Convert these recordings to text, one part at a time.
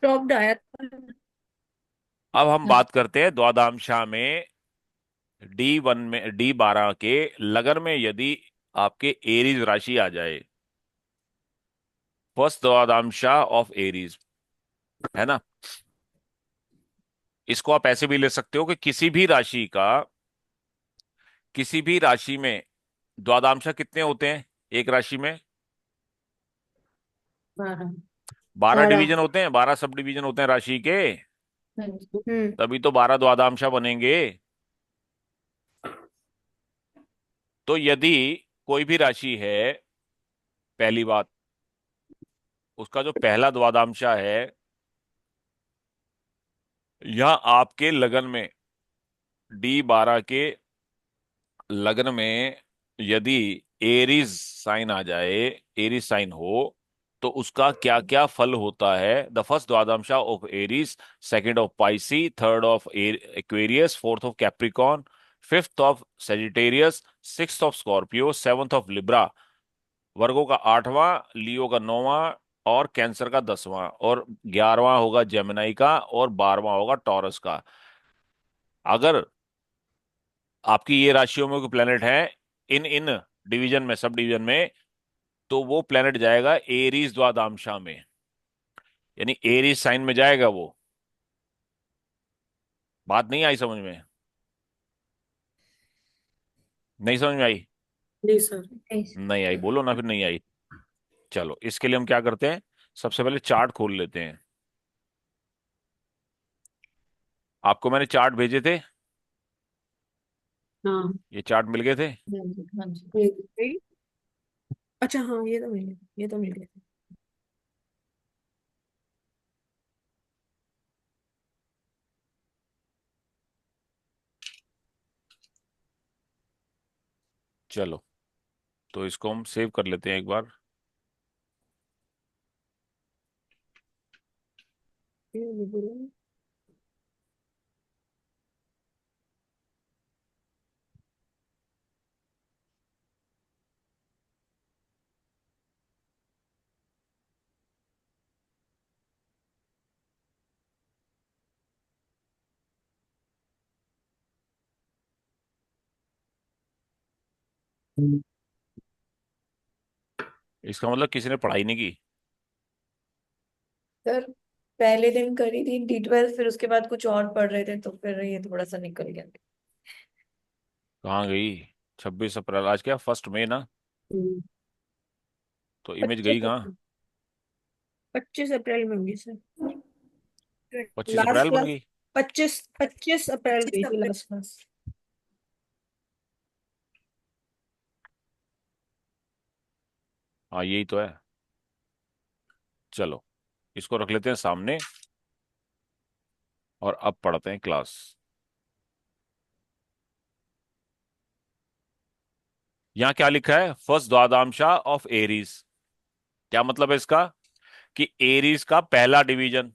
Cropped आया था। अब हम बात करते हैं द्वादशांश में D1 में D12 के लगन में यदि आपके एरीज राशि आ जाए, फर्स्ट द्वादशांश ऑफ एरीज, है ना। इसको आप ऐसे भी ले सकते हो कि किसी भी राशि में द्वादशांश कितने होते हैं एक राशि में? 12। 12 12। डिवीजन होते हैं, 12 सब डिवीजन होते हैं राशि के। हाँ जी। तभी तो 12 द्वादशांश बनेंगे। तो यदि कोई भी राशि है, पहली बात, उसका जो पहला द्वादशांश है, या आपके लगन में D12 के लगन में यदि एरीज साइन आ जाए, एरीज साइन हो, तो उसका क्या क्या फल होता है? द फर्स्ट द्वादशांश of Aries, second of Pisces, third of Aquarius, fourth of Capricorn, fifth of Sagittarius, sixth of Scorpio, seventh of Libra, Virgo का 8वां, लियो का 9वां, और कैंसर का 10वां, और 11वां होगा जेमिनाई का, और 12वां होगा टॉरस का। अगर आपकी ये राशियों में कोई प्लेनेट है इन इन डिवीजन में, सब डिवीजन में, तो वो प्लेनेट जाएगा एरीज द्वादशांश में, यानी एरीज साइन में जाएगा वो। बात नहीं आई समझ में? नहीं समझ में आई? जी सर। नहीं आई बोलो ना, फिर नहीं आई। चलो, इसके लिए हम क्या करते हैं, सबसे पहले चार्ट खोल लेते हैं। आपको मैंने चार्ट भेजे थे, हाँ। ये चार्ट मिल गए थे। हाँ जी, हाँ जी। अच्छा हाँ, ये तो मिल गया, ये तो मिल गया। चलो, तो इसको हम सेव कर लेते हैं एक बार। ये भी बोला। इसका मतलब किसी ने पढ़ाई नहीं की। सर, पहले दिन करी थी D12, फिर उसके बाद कुछ और पढ़ रहे थे तो फिर ये थोड़ा सा निकल गया। कहाँ गई? 26 अप्रैल, आज क्या फर्स्ट मई ना? हम्म। तो इमेज गई 25 कहाँ? 25 अप्रैल में होंगी सर। 25 अप्रैल लास्ट बन क्लास। गई? 25 अप्रैल गई थी लास्ट क्लास। हाँ, यही तो है। चलो, इसको रख लेते हैं सामने, और अब पढ़ते हैं क्लास। यहाँ क्या लिखा है? फर्स्ट द्वादशांश ऑफ एरीज। क्या मतलब है इसका? कि एरीज का पहला डिवीजन,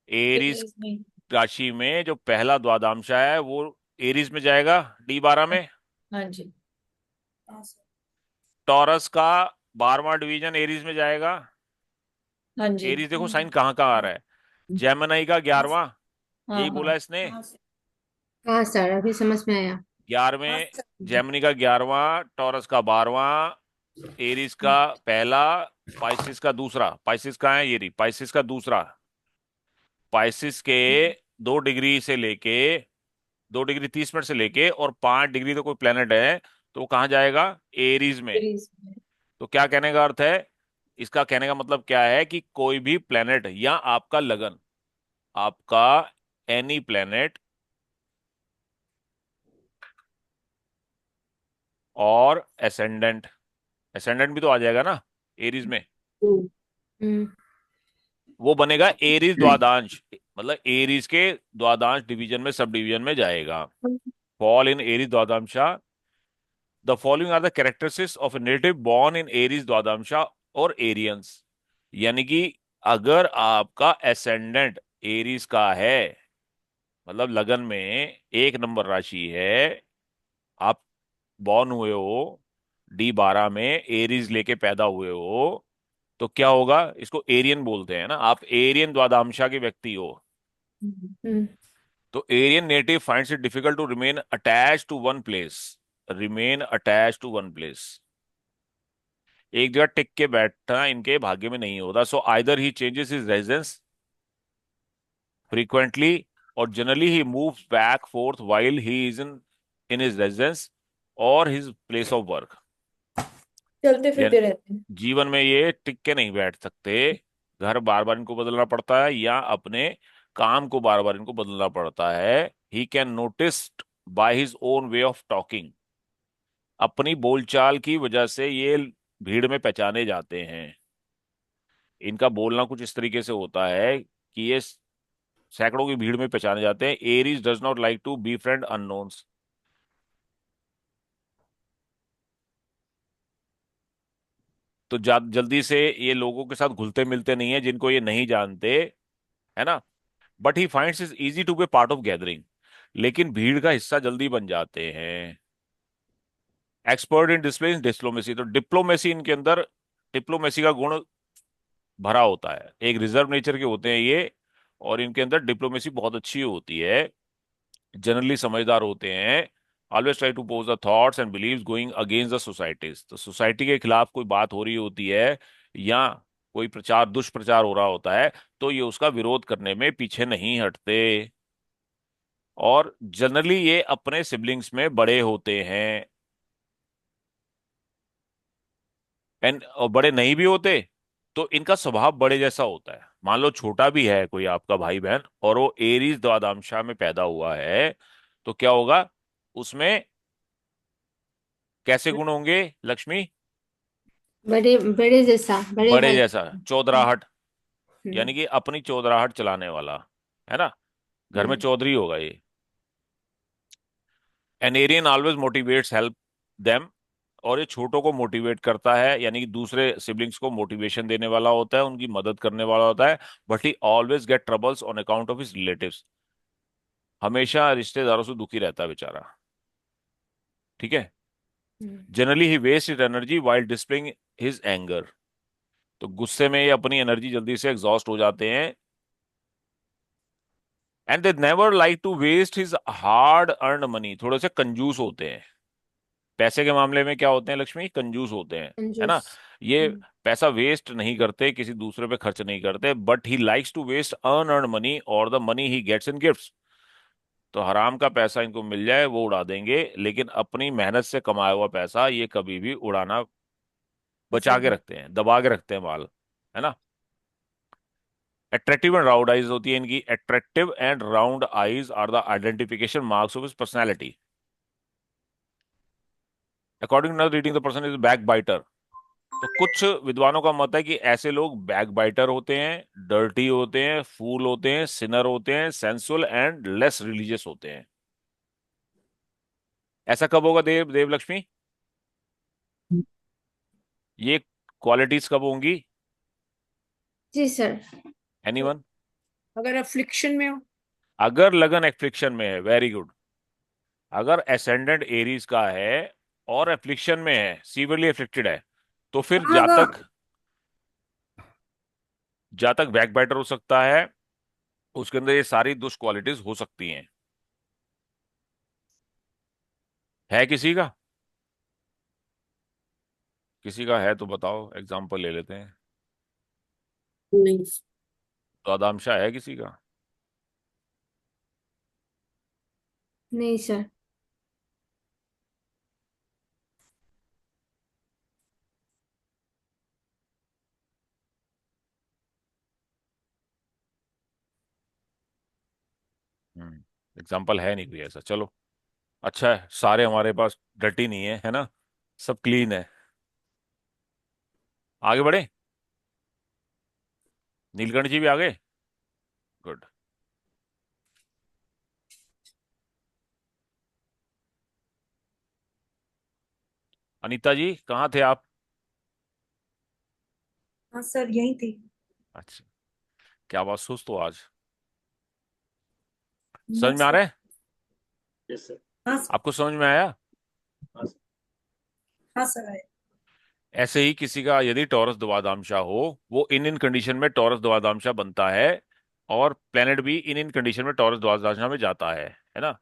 एरीज तेईस में। राशि में जो पहला द्वादशांश है वो एरीज में जाएगा, D12 में। हाँ जी। हाँ सर। टॉरस का 12वां डिवीजन एरीज में जाएगा। हाँ जी। एरीज देखो साइन कहाँ कहाँ आ रहा है, जेमिनी का 11वां, हाँ यही बोला हाँ। इसने। हाँ सर। हाँ सर, अभी समझ में आया। 11वें, जेमिनी का 11वां, टॉरस का 12वां, एरीज का पहला, पाइसिस का दूसरा। पाइसिस का है, ये रही पाइसिस का दूसरा। पाइसिस के 2 डिग्री से लेके, 2 डिग्री 30 मिनट से लेके और 5 डिग्री तो कोई प्लेनेट है, तो वो कहाँ जाएगा? एरीज में। तेईस में। तो क्या कहने का अर्थ है, इसका कहने का मतलब क्या है कि कोई भी प्लेनेट या आपका लगन, आपका एनी प्लेनेट और एसेंडेंट, एसेंडेंट भी तो आ जाएगा ना एरीज में, हम्म। हम्म। वो बनेगा एरीज द्वादशांश, मतलब एरीज के द्वादशांश डिवीजन में, सब डिवीजन में जाएगा। फॉल इन एरीज द्वादशांश। The following are the characteristics of a native born in Aries द्वादशांश और एरियंस। यानी कि अगर आपका एसेंडेंट एरीज का है, मतलब लगन में 1 नंबर राशि है, आप बॉर्न हुए हो D12 में, एरीज लेके पैदा हुए हो, तो क्या होगा, इसको एरियन बोलते हैं ना, आप एरियन द्वादशांश के व्यक्ति हो। हम्म। तो Arian native finds it difficult to remain attach to one place, remain attach to one place. एक जगह टिक के बैठना इनके भाग्य में नहीं होता। So either he changes his residence frequently or generally he moves back forth while he is in his residence or his place of work। चलते यानी फिरते रहते हैं। जीवन में ये टिक के नहीं बैठ सकते, घर बार बार इनको बदलना पड़ता है या अपने काम को बार बार इनको बदलना पड़ता है। He can notice by his own way of talking, अपनी बोलचाल की वजह से ये भीड़ में पहचाने जाते हैं। इनका बोलना कुछ इस तरीके से होता है कि ये सैकड़ों की भीड़ में पहचाने जाते हैं। Aries does not like to be friend unknowns. तो जल्दी से ये लोगों के साथ घुलते मिलते नहीं है जिनको ये नहीं जानते, है ना। But he finds is easy to be part of gathering, लेकिन भीड़ का हिस्सा जल्दी बन जाते हैं। एक्सपर्ट इन डिस्प्ले डिप्लोमेसी, तो डिप्लोमेसी इनके अंदर, डिप्लोमेसी का गुण भरा होता है, एक रिजर्व नेचर के होते हैं ये, और इनके अंदर डिप्लोमेसी बहुत अच्छी होती है। जनरली समझदार होते हैं। Always try to pose the thoughts and believes going against the societies, तो सोसाइटी के खिलाफ कोई बात हो रही होती है या कोई प्रचार दुष्प्रचार हो रहा होता है तो ये उसका विरोध करने में पीछे नहीं हटते। और जनरली ये अपने सिबलिंग्स में बड़े होते हैं। एंड और बड़े नहीं भी होते तो इनका स्वभाव बड़े जैसा होता है। मान लो छोटा भी है कोई आपका भाई बहन और वो एरीज द्वादशांश में पैदा हुआ है, तो क्या होगा उसमें, कैसे गुण होंगे लक्ष्मी? बड़े बड़े जैसा, बड़े बड़े भाई। जैसा, चौधराहट, हम्म। यानी कि अपनी चौधराहट चलाने वाला, है ना। घर में हम्म। चौधरी होगा ये। An Arian always motivates help them, और ये छोटों को मोटिवेट करता है, यानी कि दूसरे सिबलिंग्स को मोटिवेशन देने वाला होता है, उनकी मदद करने वाला होता है। But he always get troubles on account of his relatives, हमेशा रिश्तेदारों से दुखी रहता है बेचारा। ठीक है। हम्म। Generally he waste is energy while displaying his anger, तो गुस्से में ये अपनी एनर्जी जल्दी से एग्जॉस्ट हो जाते हैं। And they never like to waste his hard earn money, थोड़े से कंजूस होते हैं। पैसे के मामले में क्या होते हैं लक्ष्मी? कंजूस होते हैं, है कंजूस। ना। ये हम्म। पैसा वेस्ट नहीं करते, किसी दूसरे पे खर्च नहीं करते, but he likes to waste earn money और the money he gets in gifts. तो हराम का पैसा इनको मिल जाए वो उड़ा देंगे, लेकिन अपनी मेहनत से कमाया हुआ पैसा ये कभी भी उड़ाना, बचा पसंद के नहीं। रखते हैं, दबा के रखते हैं माल, है ना। अट्रैक्टिव एंड राउंड आइज होती है इनकी। Attractive and round eyes are the identification marks of his personality. According to reading the person is back biter, तो कुछ विद्वानों का मत है कि ऐसे लोग बैक बाइटर होते हैं, डर्टी होते हैं, फूल होते हैं, सिनर होते हैं, सेंसुअल एंड लेस रिलीजियस होते हैं। ऐसा कब होगा देवलक्ष्मी? ये क्वालिटीज कब होंगी? जी सर। एनीवन? अगर अफ्लिक्शन में हो। अगर लगन एफ्लिक्शन में है, वेरी गुड। अगर एसेंडेंट एरीज का है और एफ्लिक्शन में है, सीवियरली एफ्लिक्टेड है, तो फिर हाँ जातक बैक बाइटर हो सकता है, उसके अंदर ये सारी दुष्ट क्वालिटीज हो सकती हैं। है किसी का? किसी का है तो बताओ, एग्जाम्पल ले लेते हैं। नहीं। तो आदामशा है किसी का? नहीं सर। एग्जाम्पल है नहीं कोई ऐसा, चलो। अच्छा है, सारे हमारे पास डर्टी नहीं है ना, सब क्लीन है। आगे बढ़े। नीलकंठ जी भी आ गए, गुड। अनीता जी कहाँ थे आप? हाँ सर यही थी। अच्छा, क्या बात, सुस्त हो आज? नो समझ में आ सर। रहा है? Yes sir. हाँ सर। आपको समझ में आया? हाँ सर आए। ऐसे ही किसी का यदि टॉरस द्वादशांश हो, वो इन कंडीशन में टॉरस द्वादशांश बनता है, और प्लेनेट भी इन कंडीशन में टॉरस द्वादशांश में जाता है ना।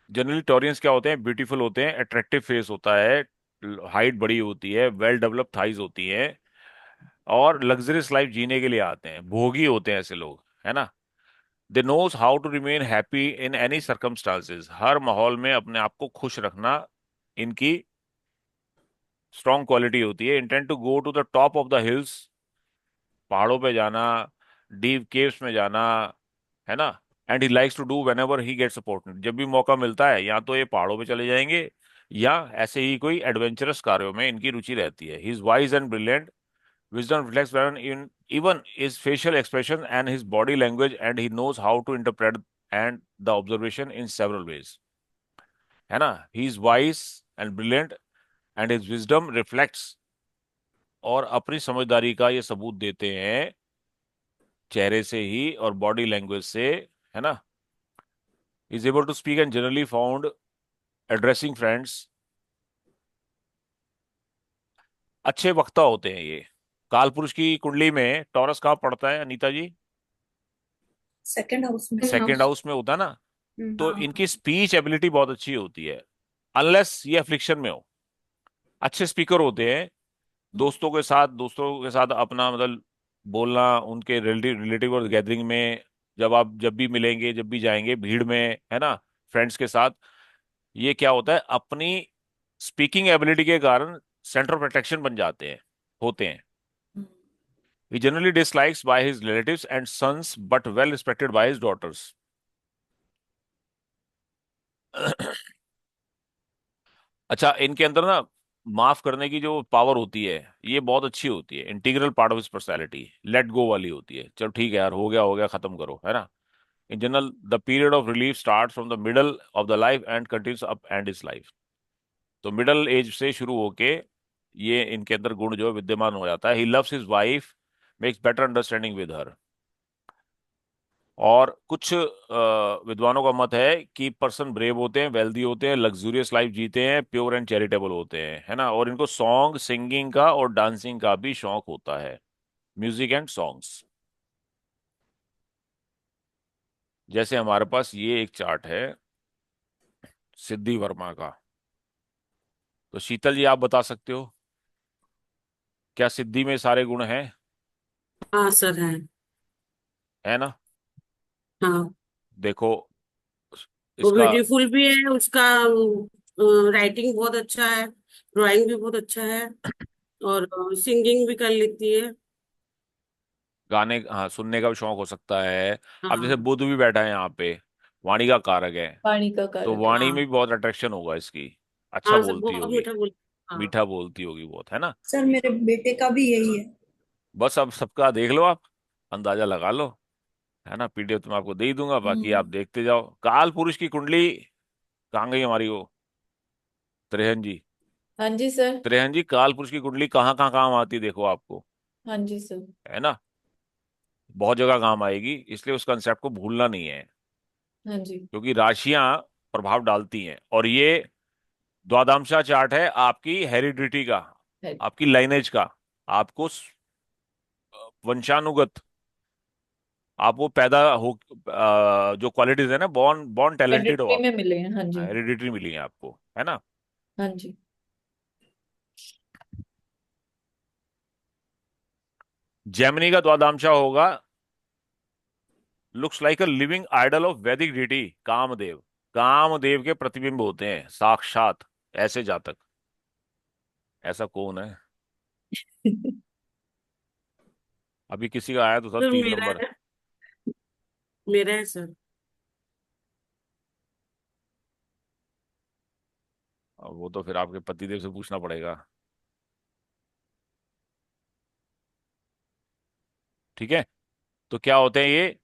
जनरली टॉरियंस क्या होते हैं? ब्यूटीफुल होते हैं, अट्रैक्टिव फेस होता है, हाइट बड़ी होती है, वेल डेवलप्ड थाइज होती है, और लग्जरियस लाइफ जीने के लिए आते हैं, भोगी होते हैं ऐसे लोग, है ना। They knows how to remain happy in any circumstances, हर माहौल में अपने आप को खुश रखना इनकी स्ट्रॉन्ग क्वालिटी होती है। Intent to go to the top of the hills, पहाड़ों पे जाना, डीप केव्स में जाना, है ना। And he likes to do whenever he gets opportunity, जब भी मौका मिलता है या तो ये पहाड़ों पे चले जाएंगे, या ऐसे ही कोई एडवेंचरस कार्यों में इनकी रुचि रहती है। He is wise and brilliant, wisdom reflects when in even his facial expression and his body language, and he knows how to interpret and the observation in several ways, है ना। he is wise and brilliant and his wisdom reflects, और अपनी समझदारी का ये सबूत देते हैं चेहरे से ही और बॉडी लैंग्वेज से, है ना। is able to speak and generally found addressing friends, अच्छे वक्ता होते हैं ये। काल पुरुष की कुंडली में टॉरस कहाँ पड़ता है अनीता जी? सेकंड हाउस में। सेकेंड हाउस में होता है ना। तो हाँ इनकी स्पीच एबिलिटी बहुत अच्छी होती है, अनलेस ये अफ्लिक्शन में हो। अच्छे स्पीकर होते हैं, दोस्तों के साथ अपना मतलब बोलना, उनके रिलेटिव रिलेटिव और गैदरिंग में, जब भी मिलेंगे, जब भी जाएंगे भीड़ में, है ना, फ्रेंड्स के साथ, ये क्या होता है, अपनी स्पीकिंग एबिलिटी के कारण सेंटर ऑफ अट्रैक्शन बन जाते हैं, होते हैं। He generally dislikes by his relatives and sons, but well respected by his daughters. अच्छा, इनके अंदर ना माफ करने की जो पावर होती है, ये बहुत अच्छी होती है, integral part of his personality, let go वाली होती है। चलो ठीक है यार, हो गया खत्म करो, है ना। In general the period of relief start from the middle of the life and continuous up and is life. तो मिडल एज से शुरू होके ये इनके अंदर गुण जो है विद्यमान हो जाता है। He loves his wife, makes better understanding with her. और कुछ विद्वानों का मत है कि पर्सन ब्रेव होते हैं, वेल्दी होते हैं, लग्जूरियस लाइफ जीते हैं, प्योर एंड चैरिटेबल होते हैं, है ना। और इनको सॉन्ग सिंगिंग का और डांसिंग का भी शौक होता है, म्यूजिक एंड सॉन्ग्स। जैसे हमारे पास ये एक चार्ट है सिद्धि वर्मा का, तो शीतल जी आप बता सकते हो क्या सिद्धि में सारे गुण हैं? हाँ सर है। है ना। हाँ, देखो वो इसका ब्यूटीफुल भी है, उसका राइटिंग बहुत अच्छा है, ड्राइंग भी बहुत अच्छा है, और सिंगिंग भी कर लेती है। गाने, हाँ, सुनने का भी शौक हो सकता है। अब जैसे हाँ। बुध भी बैठा है यहाँ पे, वाणी का कारक है, पानी का तो कारक है। वाणी में हाँ। भी बहुत अट्रैक्शन होगा इसकी, अच्छा हाँ सर, बोलती बहुत होगी, मीठा बोल। हाँ। मीठा बोलती होगी बहुत, है ना। सर मेरे बेटे का भी यही है। बस अब सबका देख लो आप, अंदाजा लगा लो, है ना। पीडीएफ तो मैं आपको दे ही दूंगा, बाकी आप हम्म। देखते जाओ। काल पुरुष की कुंडली कहाँ गई हमारी वो त्रेहन जी? हाँ जी सर। त्रेहन जी, काल पुरुष की कुंडली कहाँ कहाँ काम आती है देखो आपको, हाँ जी सर। है ना। बहुत जगह काम आएगी, इसलिए उस कंसेप्ट को भूलना नहीं है, हाँ जी। क्योंकि राशियां प्रभाव डालती हैं। और ये द्वादशांश चार्ट है आपकी हेरिडिटी का, है। आपकी लाइनेज का, आपको वंशानुगत, आप वो पैदा हो, जो क्वालिटीज है ना, बॉर्न बॉर्न टैलेंटेड हो हेरिडिटरी आप, में मिले हैं, हाँ जी। हेरिडिटरी मिली है आपको, है ना। हाँ जी। जेमिनी का द्वादशांश होगा, looks like a living idol of Vedic deity Kamdev, Kamdev के प्रतिबिंब होते हैं साक्षात ऐसे जातक। ऐसा कौन है? अभी किसी का आया तो था सर 3 नंबर। मेरा है सर। अब वो तो फिर आपके पतिदेव से पूछना पड़ेगा। ठीक है, तो क्या होते हैं ये,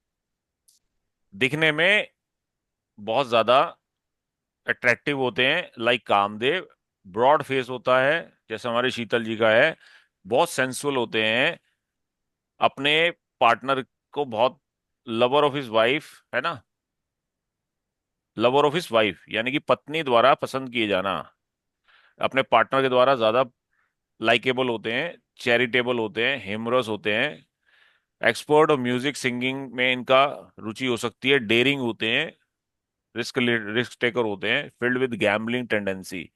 दिखने में बहुत ज्यादा अट्रैक्टिव होते हैं, लाइक कामदेव। ब्रॉड फेस होता है जैसे हमारे शीतल जी का है, बहुत सेंसुअल होते हैं, अपने पार्टनर को बहुत, लवर ऑफ हिज वाइफ, है ना, लवर ऑफ हिज वाइफ यानी कि पत्नी द्वारा पसंद किए जाना, अपने पार्टनर के द्वारा ज्यादा लाइकेबल होते हैं, चैरिटेबल होते हैं, ह्यूमरस होते हैं, एक्सपर्ट ऑफ म्यूजिक सिंगिंग में इनका रुचि हो सकती है, डेयरिंग होते हैं, रिस्क टेकर होते हैं, फिल्ड विद गैम्बलिंग टेंडेंसी।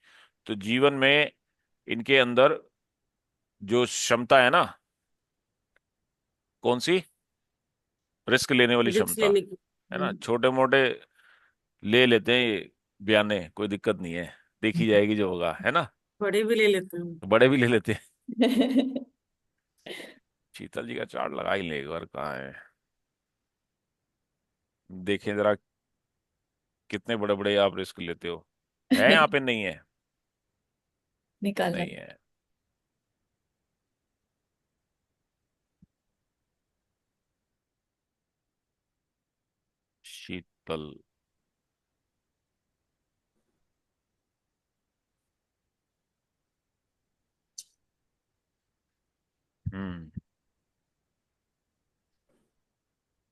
तो जीवन में इनके अंदर जो क्षमता है ना, कौन सी, रिस्क लेने वाली रिस्क क्षमता, लेने की। है ना, छोटे मोटे ले लेते हैं ये बयाने, कोई दिक्कत नहीं है, देखी जाएगी जो होगा, है ना। बड़े भी ले लेते हैं। बड़े भी ले लेते हैं। शीतल जी का चार्ट लगा ही ले एक बार, कहाँ है, देखें जरा कितने बड़े बड़े आप रिस्क लेते हो। है यहाँ पे, नहीं है, निकालना। नहीं है। शीतल, हम्म,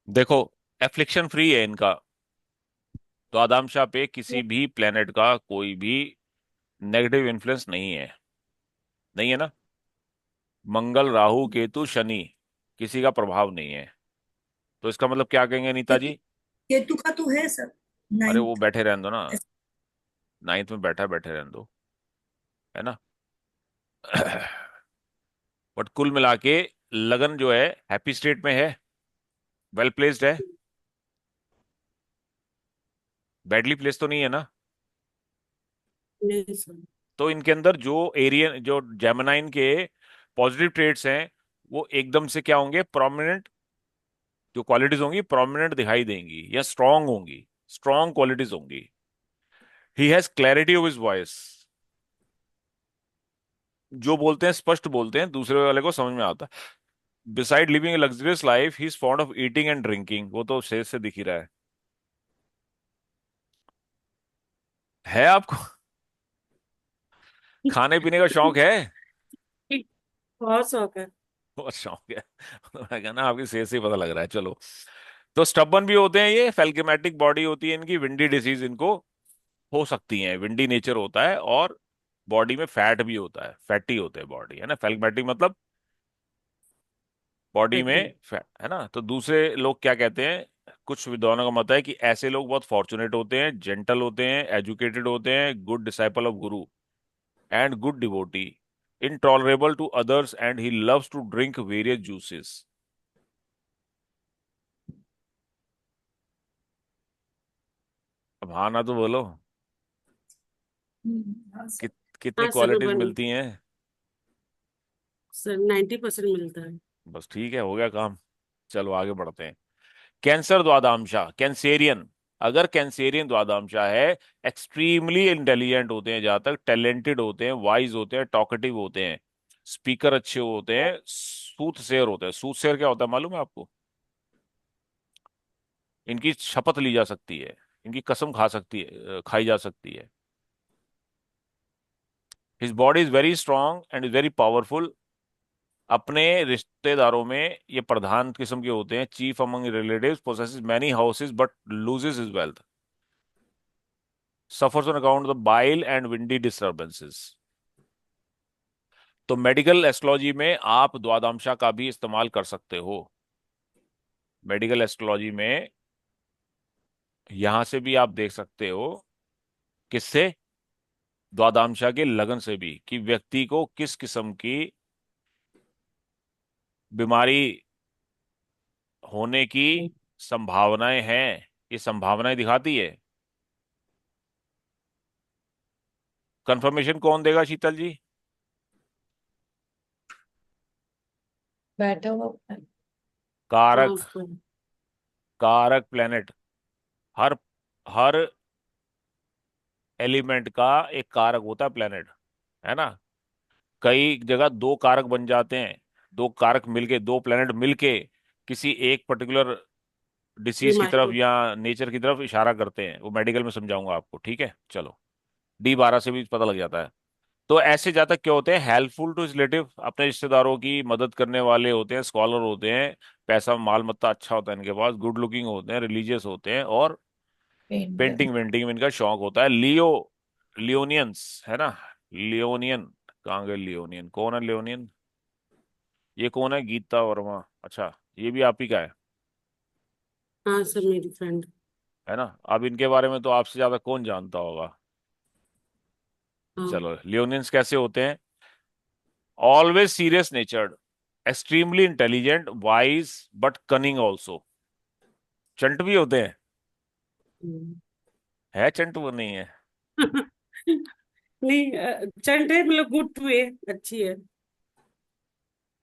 देखो, एफ्लिक्शन फ्री है इनका, तो आदामशा पे किसी भी प्लेनेट का कोई भी नेगेटिव इन्फ्लुएंस नहीं है, नहीं है ना। मंगल, राहु, केतु, शनि, किसी का प्रभाव नहीं है। तो इसका मतलब क्या कहेंगे नीता जी? केतु का तो है सर, अरे वो 9th। बैठे रहने दो ना, 9th में बैठा है, बैठे रहने दो, है ना। बट कुल मिला के लगन जो है हैप्पी स्टेट में है, वेल प्लेस्ड है, बैडली प्लेस तो नहीं है ना। नहीं सर। तो इनके अंदर जो एरियन, जो जेमिनाइन के पॉजिटिव ट्रेड्स हैं, वो एकदम से क्या होंगे, प्रोमिनेंट, जो क्वालिटीज होंगी प्रोमिनेंट दिखाई देंगी या स्ट्रांग होंगी, स्ट्रांग क्वालिटीज होंगी। He has clarity of his voice, जो बोलते हैं स्पष्ट बोलते हैं, दूसरे वाले को समझ में आता है। Beside living A luxurious life he is fond of eating and drinking, वो तो शेर से दिख ही रहा है आपको। खाने पीने का शौक है, बहुत शौक है। बहुत शौक है। मैं कहना आपकी सेहत से ही पता लग रहा है। चलो, तो स्टबन भी होते हैं ये, फेल्केमेटिक बॉडी होती है इनकी, विंडी डिसीज इनको हो सकती है, विंडी नेचर होता है, और बॉडी में फैट भी होता है, फैटी होते हैं बॉडी, है ना, फेल्केमेटिक मतलब बॉडी फैटी। में फैट, है ना। तो दूसरे लोग क्या कहते हैं, कुछ विद्वानों का मत है कि ऐसे लोग बहुत फॉर्चुनेट होते हैं, जेंटल होते हैं, एजुकेटेड होते हैं, good disciple of Guru and good devotee, intolerable to others and he loves to drink various juices। अब हाँ ना तो बोलो, हाँ सर। कितनी हाँ सर, मैं क्वालिटीज बन मिलती हैं। सर 90% मिलता है। बस ठीक है, हो गया काम। चलो आगे बढ़ते हैं। कैंसर द्वादंशा, कैंसेरियन, अगर कैंसेरियन द्वादंशा है, एक्सट्रीमली इंटेलिजेंट होते हैं, जहां तक टैलेंटेड होते हैं, वाइज होते हैं, टॉकेटिव होते हैं, स्पीकर अच्छे होते हैं, सूथसेयर होते हैं। सूथसेयर क्या होता है मालूम है आपको? इनकी शपथ ली जा सकती है, इनकी कसम खा सकती है, खाई जा सकती है। His body is very strong and is very powerful. अपने रिश्तेदारों में ये प्रधान किस्म के होते हैं, chief among relatives, possesses many houses but loses his wealth, suffers on account of the bile and windy disturbances. तो मेडिकल एस्ट्रोलॉजी में आप द्वादंशा का भी इस्तेमाल कर सकते हो। मेडिकल एस्ट्रोलॉजी में यहां से भी आप देख सकते हो, किससे, द्वादंशा के लगन से भी, कि व्यक्ति को किस किस्म की बीमारी होने की संभावनाएं हैं, ये संभावनाएं दिखाती है। कंफर्मेशन कौन देगा शीतल जी? बैठा हुआ। हाँ कारक, उसको। कारक प्लेनेट, हर हर एलिमेंट का एक कारक होता है प्लेनेट, है ना। कई जगह दो कारक बन जाते हैं, दो कारक मिलके, दो प्लेनेट मिलके किसी एक पर्टिकुलर डिसीज की तरफ बीमारी। या नेचर की तरफ इशारा करते हैं। वो मेडिकल में समझाऊंगा आपको, ठीक है। चलो, D12 से भी पता लग जाता है। तो ऐसे जातक क्या होते हैं, हेल्पफुल टू रिलेटिव, अपने रिश्तेदारों की मदद करने वाले होते हैं, स्कॉलर होते हैं, पैसा माल मत्ता अच्छा होता है इनके पास, गुड लुकिंग होते हैं, रिलीजियस होते हैं, और पेंटर। पेंटिंग वेंटिंग में इनका शौक होता है। लियो, लियोनियंस, है ना, लियोनियन कहाँ गए लियोनियन? कौन है लियोनियन? ये कौन है? गीता वर्मा। अच्छा, ये भी आप ही का हाँ सर, मेरी फ्रेंड। है ना? अब इनके बारे में तो आपसे ज्यादा कौन जानता होगा। हाँ। चलो, लियोनियंस कैसे होते हैं? Always serious natured, extremely intelligent, wise but cunning also. चंट भी होते हैं? हम्म। है चंट? वो नहीं है? नहीं, चंट है मतलब गुड वे, अच्छी है।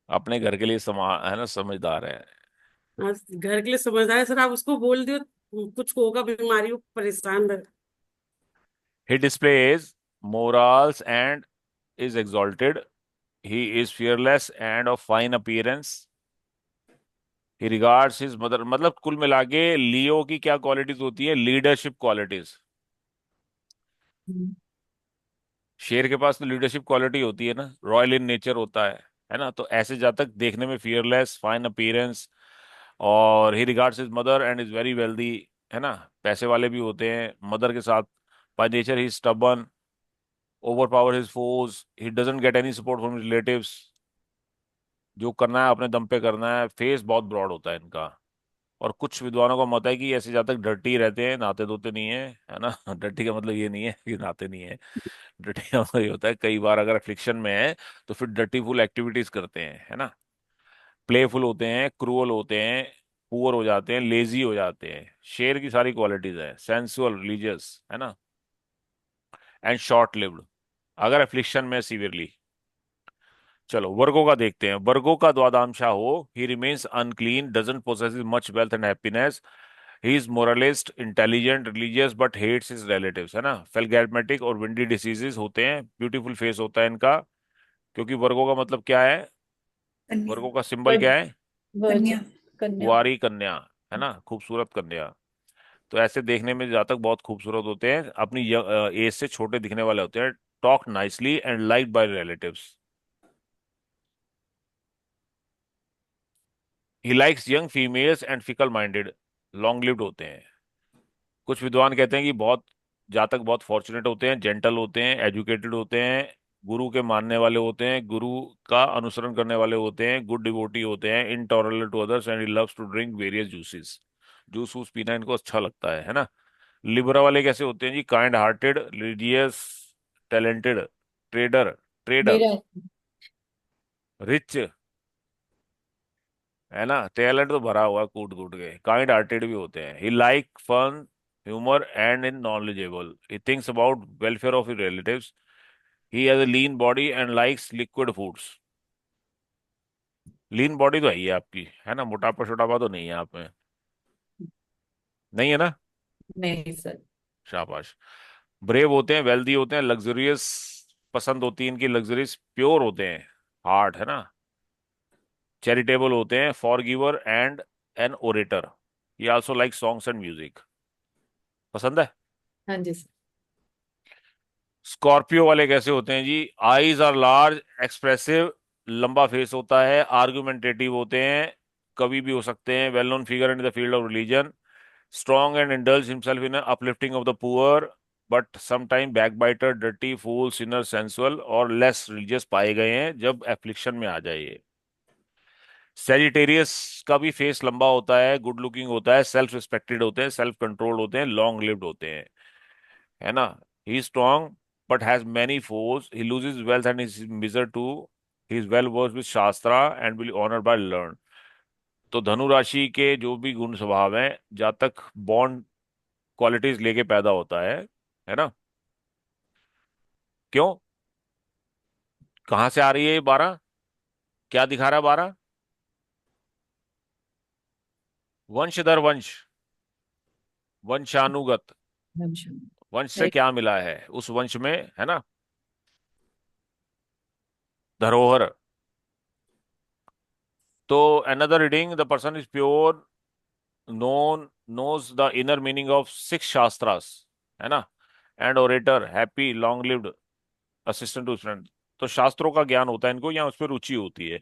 अपने घर के लिए है ना, समझदार है। हाँ, घर के लिए समझदार है सर। आप उसको बोल दियो कुछ होगा, बीमारी हो, परेशान रहे। ही displays morals and is exalted. He is fearless and of fine appearance. He regards his mother। मतलब कुल मिला के लियो की क्या क्वालिटीज होती है? Leadership qualities. हम्म। शेर के पास तो लीडरशिप क्वालिटी होती है ना, रॉयल इन नेचर होता है ना? तो ऐसे जातक देखने में फियरलेस, फाइन अपीयरेंस, और he regards his mother and is very wealthy, है ना? पैसे वाले भी होते हैं मदर के साथ। By nature he stubborn, over power his force, he doesn't get any support from relatives. जो करना है अपने दम पे करना है। फेस बहुत ब्रॉड होता है इनका। और कुछ विद्वानों का मत है कि ऐसे जातक डर्टी रहते हैं, नहाते धोते नहीं है ना? डर्टी का मतलब ये नहीं है कि नहाते नहीं है। डर्टी का मतलब ये होता है कई बार अगर अफ्लिक्शन में है तो फिर डर्टीफुल एक्टिविटीज करते हैं, है ना? प्लेफुल होते हैं, क्रूअल होते हैं, पुअर हो जाते हैं, लेजी हो जाते हैं। शेर की सारी क्वालिटीज है, सेंसुअल, रिलीजियस, है ना? एंड शॉर्ट लिव्ड अगर अफ्लिक्शन में सीवियरली। चलो वर्गों का देखते हैं। वर्गों का द्वादशाह हो, he remains unclean, doesn't possess much wealth and happiness, he is moralist, intelligent, religious but hates his relatives, है ना? फेलगैटमेटिक और विंडी डिसीजेस होते हैं। ब्यूटीफुल फेस होता है इनका। क्योंकि वर्गों का मतलब क्या है? कन्या। वर्गों का सिंबल क्या है? वर्जिन, कन्या। कन्या। कुंवारी कन्या, है ना? खूबसूरत कन्या। तो ऐसे देखने में जातक बहुत खूबसूरत होते हैं, अपनी एज से छोटे दिखने वाले होते हैं। Talk nicely and like by relatives. He likes young females and fickle minded, long lived होते हैं। कुछ विद्वान कहते हैं कि बहुत जातक बहुत फॉर्चुनेट होते हैं, जेंटल होते हैं, एजुकेटेड होते हैं, गुरु के मानने वाले होते हैं, गुरु का अनुसरण करने वाले होते हैं, गुड डिवोटी होते हैं, intolerant to others and he loves to drink various juices. Juice वूस पीना इनको अच्छा लगता है ना? लिब्रा वाले कैसे होते हैं जी? Kind hearted, religious, talented, trader, trader, मेरा रिच, है ना? टैलेंट तो भरा हुआ कूट कूट के। काइंड हार्टेड भी होते हैं। He like fun, humour and in knowledgeable, he thinks about welfare of his relatives, he has a lean body and likes liquid foods. Lean body तो है ही है आपकी, है ना? मोटापा छोटापा तो नहीं है आप में? नहीं है ना? नहीं सर। शाबाश। ब्रेव होते हैं, वेल्दी होते हैं, लग्जरियस पसंद होती है इनकी, लग्जरियस, प्योर होते हैं, हार्ट, है ना? चैरिटेबल होते हैं, forgiver and an orator. He also like songs and music. पसंद है। हाँ जी सर। स्कॉर्पियो वाले कैसे होते हैं जी? आईज आर लार्ज, एक्सप्रेसिव, लंबा फेस होता है, आर्गुमेंटेटिव होते हैं, कवि भी हो सकते हैं, well known figure in the field of religion, strong and indulge himself in uplifting of the poor, but sometime backbiter, dirty, fool, sinner, sensual और लेस रिलीजियस पाए गए हैं जब एफ्लिक्शन में आ जाइए। सेजिटेरियस का भी फेस लंबा होता है, गुड लुकिंग होता है, सेल्फ रिस्पेक्टेड होते हैं, सेल्फ कंट्रोल्ड होते हैं, लॉन्ग लिव्ड होते हैं, है ना? He is strong but has many force, he loses wealth and is miser too, he is well versed with shastra and will honoured by learn. तो धनु राशि के जो भी गुण स्वभाव हैं, जातक बॉन्ड क्वालिटीज लेके पैदा होता है ना? क्यों? कहाँ से आ रही है ये 12? क्या दिखा रहा है 12? वंश दर वंश, वंशानुगत। अच्छा। वंश से राइट। क्या मिला है उस वंश में, है ना? धरोहर। तो another reading, the person is pure, known, knows the inner meaning of six shastras, है ना? And orator, happy, long lived, assistant to student. तो शास्त्रों का ज्ञान होता है इनको, या उस पर रुचि होती है।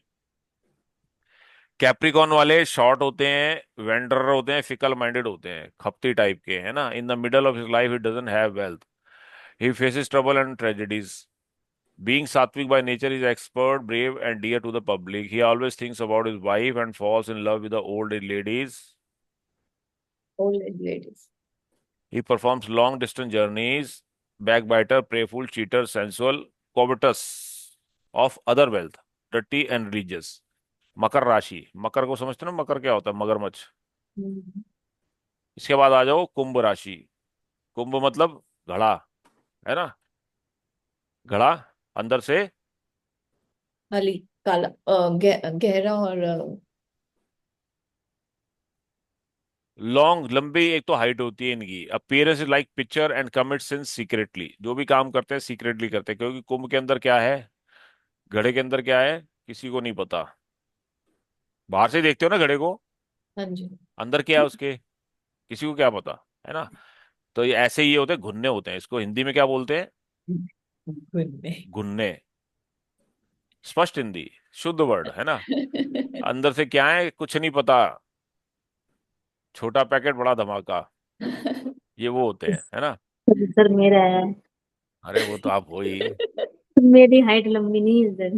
कैप्रिकॉन वाले शॉर्ट होते हैं, वेंडर होते हैं, फिकल माइंडेड होते हैं, खपती टाइप के, है ना? In the middle of his life he doesn't have wealth, he faces trouble and tragedies. Being sattvic by nature, is expert, brave, and dear to the public. He always thinks about his wife and falls in love with the old ladies. Old ladies. He performs long distance journeys. Backbiter, prayerful, cheater, sensual, covetous of other wealth, dirty and religious. मकर राशि, मकर को समझते हो ना, मकर क्या होता है? मगरमच्छ। हम्म, इसके बाद आ जाओ कुंभ राशि। कुंभ मतलब घड़ा, है ना? घड़ा अंदर से खाली काला, गहरा और लॉन्ग, लंबी, एक तो हाइट होती है इनकी। Appearance is like picture and commit since secretly, जो भी काम करते हैं सीक्रेटली करते हैं, क्योंकि कुंभ के अंदर क्या है, घड़े के अंदर क्या है, किसी को नहीं पता। बाहर से देखते हो ना घड़े को, हाँ जी। अंदर क्या है उसके, किसी को क्या पता, है ना? तो ये ऐसे ही होते हैं, घुन्ने होते हैं। इसको हिंदी में क्या बोलते हैं? घुनने। घुन्ने। स्पष्ट हिंदी, शुद्ध वर्ड, है ना? अंदर से क्या है, कुछ नहीं पता। छोटा पैकेट बड़ा धमाका, ये वो होते हैं, है ना? सर मेरा है। अरे वो तो आप हो ही। मेरी हाइट लंबी नहीं है सर।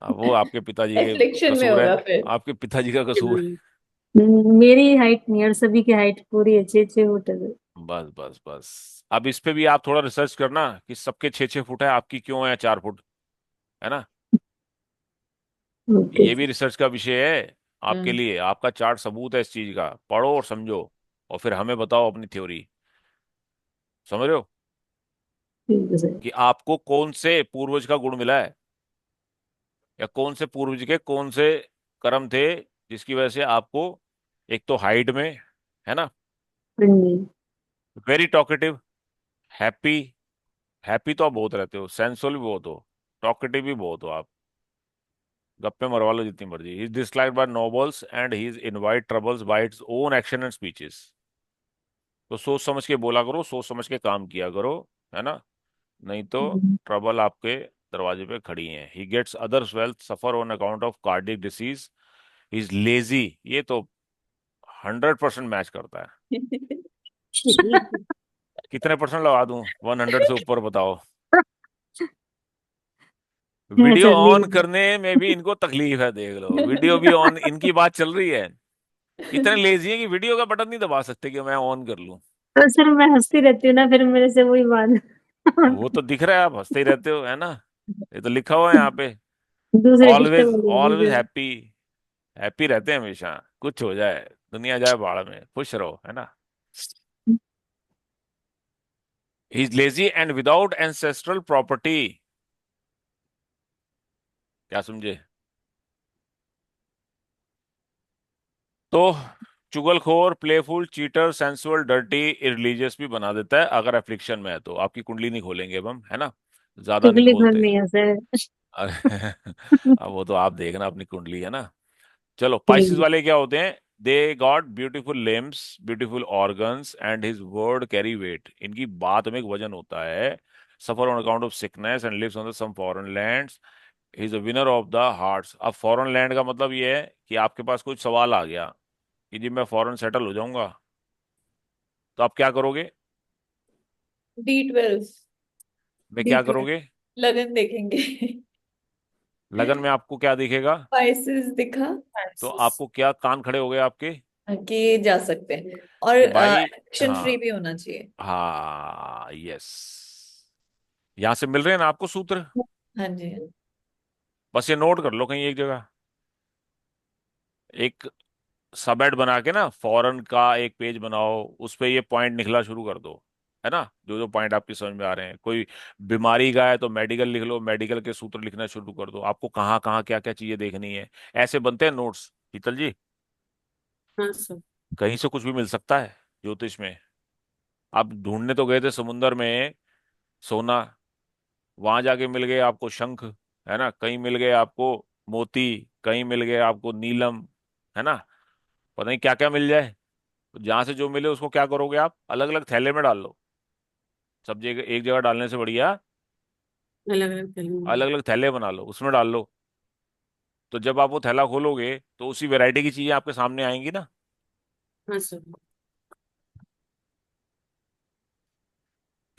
अब वो आपके पिताजी के एफ्लिक्शन में कसूर है, होगा फिर। आपके पिताजी का कसूर है। मेरी हाइट नहीं है और सभी की हाइट पूरी है 6-6 फुट है सर। बस बस बस। अब इस पे भी आप थोड़ा रिसर्च करना कि सबके 6-6 फुट है, आपकी क्यों है 4 फुट, है ना? ओके ये भी सर। रिसर्च का विषय है आपके हम्म। लिए। आपका चार्ट सबूत है इस चीज का। पढ़ो और समझो, और फिर हमें बताओ अपनी थ्योरी। समझ रहे हो ठीक है सर। कि आपको कौन से पूर्वज का गुण मिला है, या कौन से पूर्वज के कौन से कर्म थे जिसकी वजह से आपको, एक तो हाइट में, है ना, हाँ जी। वेरी टॉकेटिव, हैप्पी, हैप्पी तो आप बहुत रहते हो, सेंसुअल भी बहुत हो, टॉकेटिव भी बहुत हो आप, गप्पे मरवा लो जितनी मर्जी। He is disliked by nobles and he is invite troubles by its own action and speeches. तो सोच समझ के बोला करो, सोच समझ के काम किया करो, है ना? नहीं तो ट्रबल आपके दरवाजे पे खड़ी है। He gets others wealth, suffer on account of cardiac disease, he is lazy. ये तो 100% मैच करता है। कितने परसेंट लगा दूं, 100 से ऊपर बताओ? है वीडियो सर ऑन लेकिन करने में भी इनको तकलीफ है, देख लो, वीडियो भी ऑन, इनकी बात चल रही है। इतने लेजी है कि वीडियो का बटन नहीं दबा सकते कि मैं ऑन कर लूं। तो सर मैं हंसती रहती हूँ ना फिर मेरे से वही बात। वो तो दिख रहा है, आप हंसते ही रहते हो, है ना? ये तो लिखा हुआ है यहाँ पे। दूसरे डिस्टर्ब ऑलवेज हो जाएंगे ऑलवेज फिर। हैप्पी, हैप्पी रहते हैं हमेशा। कुछ हो जाए, दुनिया जाए बाढ़ में, खुश रहो, है ना? He is lazy and without ancestral property. क्या समझे? तो चुगलखोर, playful, cheater, sensual, dirty, irreligious भी बना देता है अगर एफ्लिक्शन में है तो। आपकी कुंडली नहीं खोलेंगे अब हम, है ना? ज्यादा नहीं चुगली खोलते। नहीं है सर। अरे अब वो तो आप देखना अपनी कुंडली, है ना? चलो, पाइसिस ठीक वाले क्या होते हैं? They got beautiful limbs, beautiful organs and his word carry weight. इनकी बात में एक वजन होता है। Suffer on account of sickness and lives on the some foreign lands. He is a winner of the hearts. अब फॉरेन लैंड का मतलब ये है कि आपके पास कुछ सवाल आ गया कि जी मैं फॉरेन सेटल हो जाऊंगा, तो आप क्या करोगे? D12। मैं क्या D12 करोगे? लगन देखेंगे। लगन में आपको क्या दिखेगा? स्पाइसेस दिखा तो आपको क्या, कान खड़े हो गए आपके कि जा सकते हैं, और कि भाई, एक्शन फ्री हाँ, भी होना चाहिए। हाँ, यस, यहां से मिल रहे हैं ना आपको सूत्र? हाँ जी। बस ये नोट कर लो कहीं एक जगह, एक सबएड बना के ना, फॉरेन का एक पेज बनाओ, उस पे ये पॉइंट निकला शुरू कर दो, है ना? जो जो पॉइंट आपकी समझ में आ रहे हैं। कोई बीमारी का है तो मेडिकल लिख लो, मेडिकल के सूत्र लिखना शुरू कर दो। आपको कहाँ कहाँ क्या क्या चीजें देखनी है, ऐसे बनते हैं नोट्स, शीतल जी। हाँ सर। कहीं से कुछ भी मिल सकता है ज्योतिष में। आप ढूंढने तो गए थे समुंदर में सोना, वहां जाके मिल गए आपको शंख, है ना? कहीं मिल गए आपको मोती, कहीं मिल गए आपको नीलम, है ना? पता नहीं क्या क्या मिल जाए। तो जहां से जो मिले उसको क्या करोगे आप? अलग अलग थैले में डाल लो। सब जगह एक जगह डालने से बढ़िया अलग अलग करेंगे। अलग अलग थैले बना लो, उसमें डाल लो। तो जब आप वो थैला खोलोगे तो उसी वैरायटी की चीजें आपके सामने आएंगी ना। हाँ sir.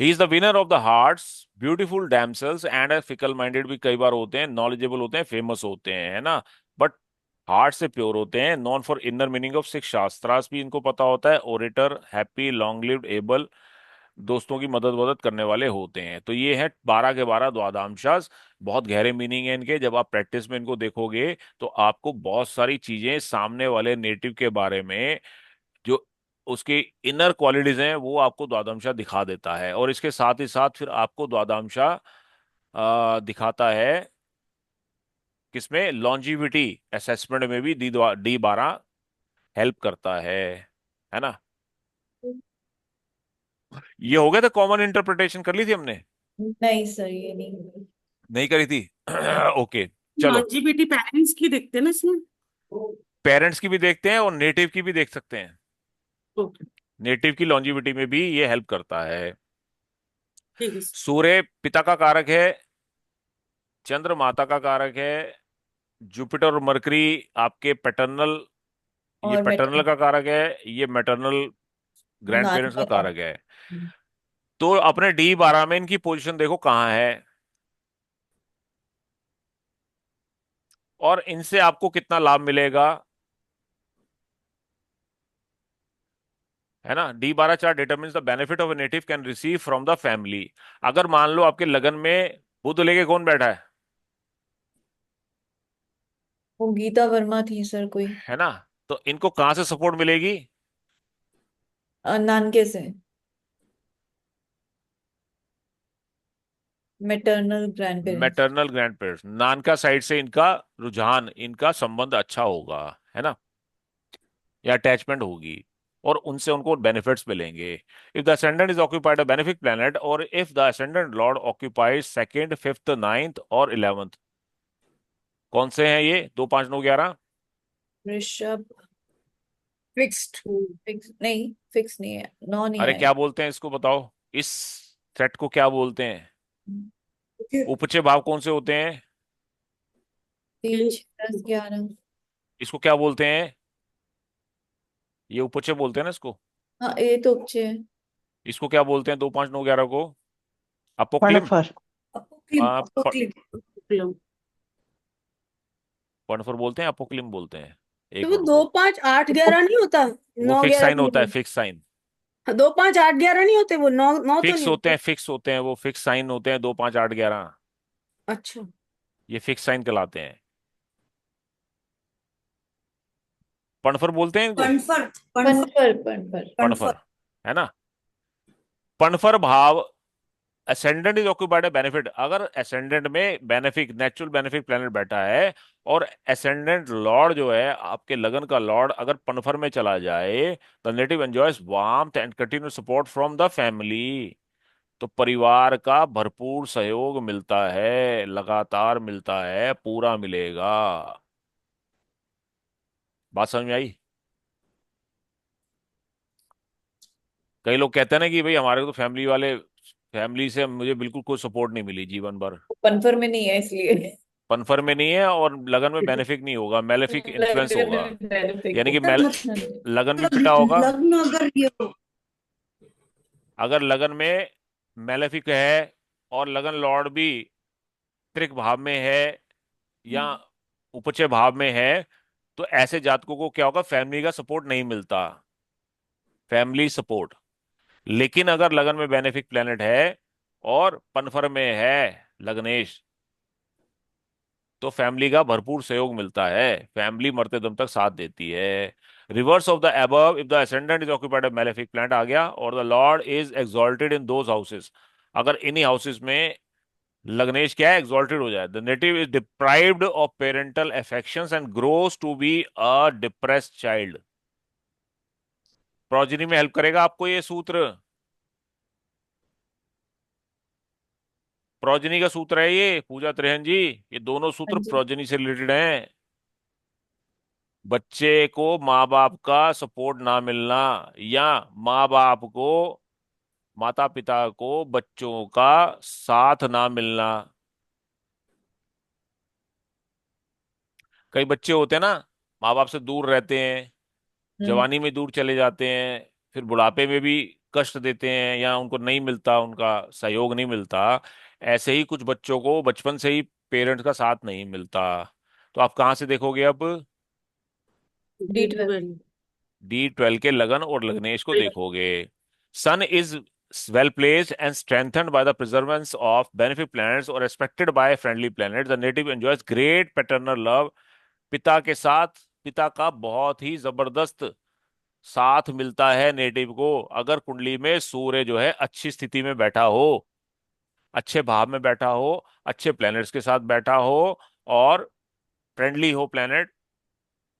He is the winner of the hearts, beautiful damsels and fickle minded भी कई बार होते हैं, नॉलेजेबल होते हैं, फेमस होते हैं, है ना, बट हार्ट से प्योर होते हैं, known for inner meaning of six shastras भी इनको पता होता है, orator, happy, long lived, able, दोस्तों की मदद वदद करने वाले होते हैं। तो ये है 12 के 12 द्वादशांश। बहुत गहरे मीनिंग है इनके, जब आप प्रैक्टिस में इनको देखोगे तो आपको बहुत सारी चीजें सामने वाले नेटिव के बारे में, जो उसकी इनर क्वालिटीज हैं, वो आपको द्वादशांश दिखा देता है। और इसके साथ ही साथ फिर आपको द्वादशांश दिखाता है किसमें, लॉन्जिविटी असेसमेंट में भी D12 हेल्प करता है ना। ये हो गया था, कॉमन इंटरप्रिटेशन कर ली थी हमने, नहीं सर, ये नहीं हुई। नहीं करी थी। ओके, चलो। लॉन्जिविटी पेरेंट्स की देखते हैं ना इसमें। पेरेंट्स की भी देखते हैं और नेटिव की भी देख सकते हैं। ओके, नेटिव की लॉन्जिविटी में भी ये हेल्प करता है। ठीक है सर। सूर्य पिता का कारक है, चंद्र माता का कारक है, जुपिटर और मरकरी आपके पैटर्नल, ये और पैटर्नल बेटर का कारक है, ये मैटरनल ग्रैंड पेरेंट्स नानका का का। कारक है। तो अपने D12 में इनकी पोजीशन देखो कहाँ है, और इनसे आपको कितना लाभ मिलेगा, है ना। D12 chart determines the benefit of a native can receive from the family. अगर मान लो आपके लगन में बुध लेके कौन बैठा वो गीता वर्मा थी सर कोई। है ना, तो इनको कहां से सपोर्ट मिलेगी, नानके से, maternal grand parents. Maternal grand parents, नानका साइड से इनका रुझान, इनका संबंध अच्छा होगा, है ना, या अटैचमेंट होगी, और उनसे उनको बेनिफिट्स मिलेंगे। If the ascendant is occupied a benefic planet, और if the ascendant lord occupies second, fifth, ninth और 11th, कौन से हैं ये, 2, 5, 9, 11? ऋषभ। फिक्स्ड। फिक्स नहीं, फिक्स नहीं है, नौ नहीं अरे है। क्या बोलते हैं इसको बताओ, इस सेट को क्या बोलते हैं, फिर उपचे भाव कौन से होते हैं, 3, 6, 10, 11। इसको क्या बोलते हैं, ये उपचे बोलते हैं ना इसको, हाँ, ये तो अच्छे है। इसको क्या बोलते हैं, 2, 5, 9, 11 को, अपोक्लिम। पणफर। अपोक्लिम आ, प- अपोक्लिम। शुक्लम। पनफर बोलते हैं, अपोक्लिम बोलते हैं, तो एक वो मिनट दो को, पांच आठ ग्यारह नहीं होता? वो नौ फिक्स ग्यारह साइन भी होता है, नहीं। फिक्स साइन, दो पांच आठ ग्यारह नहीं होते वो? नौ नौ तो फिक्स नहीं होते होते? हैं, फिक्स होते हैं, वो फिक्स साइन होते हैं, 2, 5, 8, 11, अच्छा। ये फिक्स साइन कहलाते हैं। पनफर बोलते हैं इनको, पनफर पनफर पनफर। पनफर, पनफर। है ना। पनफर भाव, असेंडेंट इज ऑक्यूपाइड है बेनिफिट, अगर असेंडेंट में बेनिफिक, नेचुरल बेनिफिक प्लेनेट बैठा है, और असेंडेंट लॉर्ड जो है आपके लगन का लॉर्ड अगर पनफर में चला जाए, the native enjoys warmth and continue support from the family. तो परिवार का भरपूर सहयोग मिलता है, लगातार मिलता है, पूरा मिलेगा। बात समझ में आई। कई लोग कहते हैं ना कि भाई हमारे को तो फैमिली वाले, फैमिली से मुझे बिल्कुल कोई सपोर्ट नहीं मिली जीवन भर। पनफर में नहीं है इसलिए। पनफर में नहीं है, और लगन में बेनिफिक नहीं होगा, मेलेफिक इन्फ्लुएंस होगा, यानी कि मतलब लगन भी पिटा होगा। लग्न अगर ये हो। अगर लगन में मेलेफिक है और लगन लॉर्ड भी त्रिक भाव में है या उपचय भाव में है, तो ऐसे जातकों को क्या होगा, फैमिली का सपोर्ट नहीं मिलता, फैमिली सपोर्ट। लेकिन अगर लगन में बेनिफिक प्लेनेट है और पनफर में है लग्नेश, तो फैमिली का भरपूर सहयोग मिलता है, फैमिली मरते दम तक साथ देती है। Reverse of the above, if the ascendant is occupied by malefic planet आ गया, और the lord is exalted in those houses, अगर इन्हीं हाउसेस में लग्नेश क्या है, एक्सॉल्टेड हो जाए, the native is deprived of parental affections and grows to be a depressed child. Progeny में हेल्प करेगा आपको ये सूत्र, प्रोजेनी का सूत्र है ये, पूजा त्रिहन जी, ये दोनों हाँ सूत्र जी। प्रोजेनी से रिलेटेड हैं। बच्चे को माँ बाप का सपोर्ट ना मिलना, या माँ बाप को, माता पिता को बच्चों का साथ ना मिलना। कई बच्चे होते हैं ना, माँ बाप से दूर रहते हैं, हम्म। जवानी में दूर चले जाते हैं, फिर बुढ़ापे में भी कष्ट देते हैं या उनको नहीं मिलता, उनका सहयोग नहीं मिलता, ऐसे ही कुछ बच्चों को बचपन से ही पेरेंट्स का साथ नहीं मिलता। तो आप कहाँ से देखोगे अब? D12। D12 के लगन और लग्नेश को देखोगे। Sun is well placed and strengthened by the presence of benefic planets और respected by friendly planet, the native enjoys great paternal love. पिता के साथ, पिता का बहुत ही जबरदस्त साथ मिलता है नेटिव को अगर कुंडली में सूर्य जो है अच्छी स्थिति में बैठा हो, अच्छे भाव में बैठा हो, अच्छे प्लैनेट्स के साथ बैठा हो और फ्रेंडली हो प्लैनेट,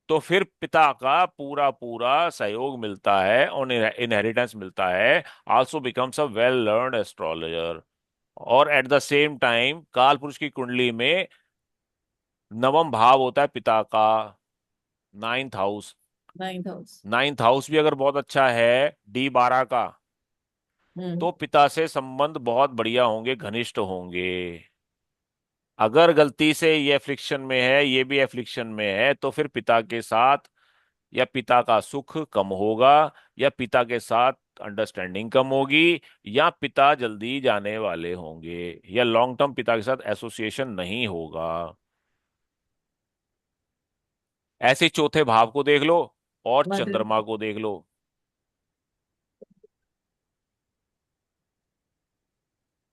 तो फिर पिता का पूरा पूरा सहयोग मिलता है और इनहेरिटेंस मिलता है। Also becomes a well learned astrologer. और एट द सेम टाइम काल पुरुष की कुंडली में नवम भाव होता है पिता का, 9th house. 9th house. 9th house भी अगर बहुत अच्छा है D12 का, तो पिता से संबंध बहुत बढ़िया होंगे, घनिष्ठ होंगे। अगर गलती से ये एफ्लिक्शन में है, ये भी एफ्लिक्शन में है, तो फिर पिता के साथ या पिता का सुख कम होगा, या पिता के साथ अंडरस्टैंडिंग कम होगी, या पिता जल्दी जाने वाले होंगे, या लॉन्ग टर्म पिता के साथ एसोसिएशन नहीं होगा। ऐसे ही चौथे भाव को देख लो और मदर। चंद्रमा को देख लो।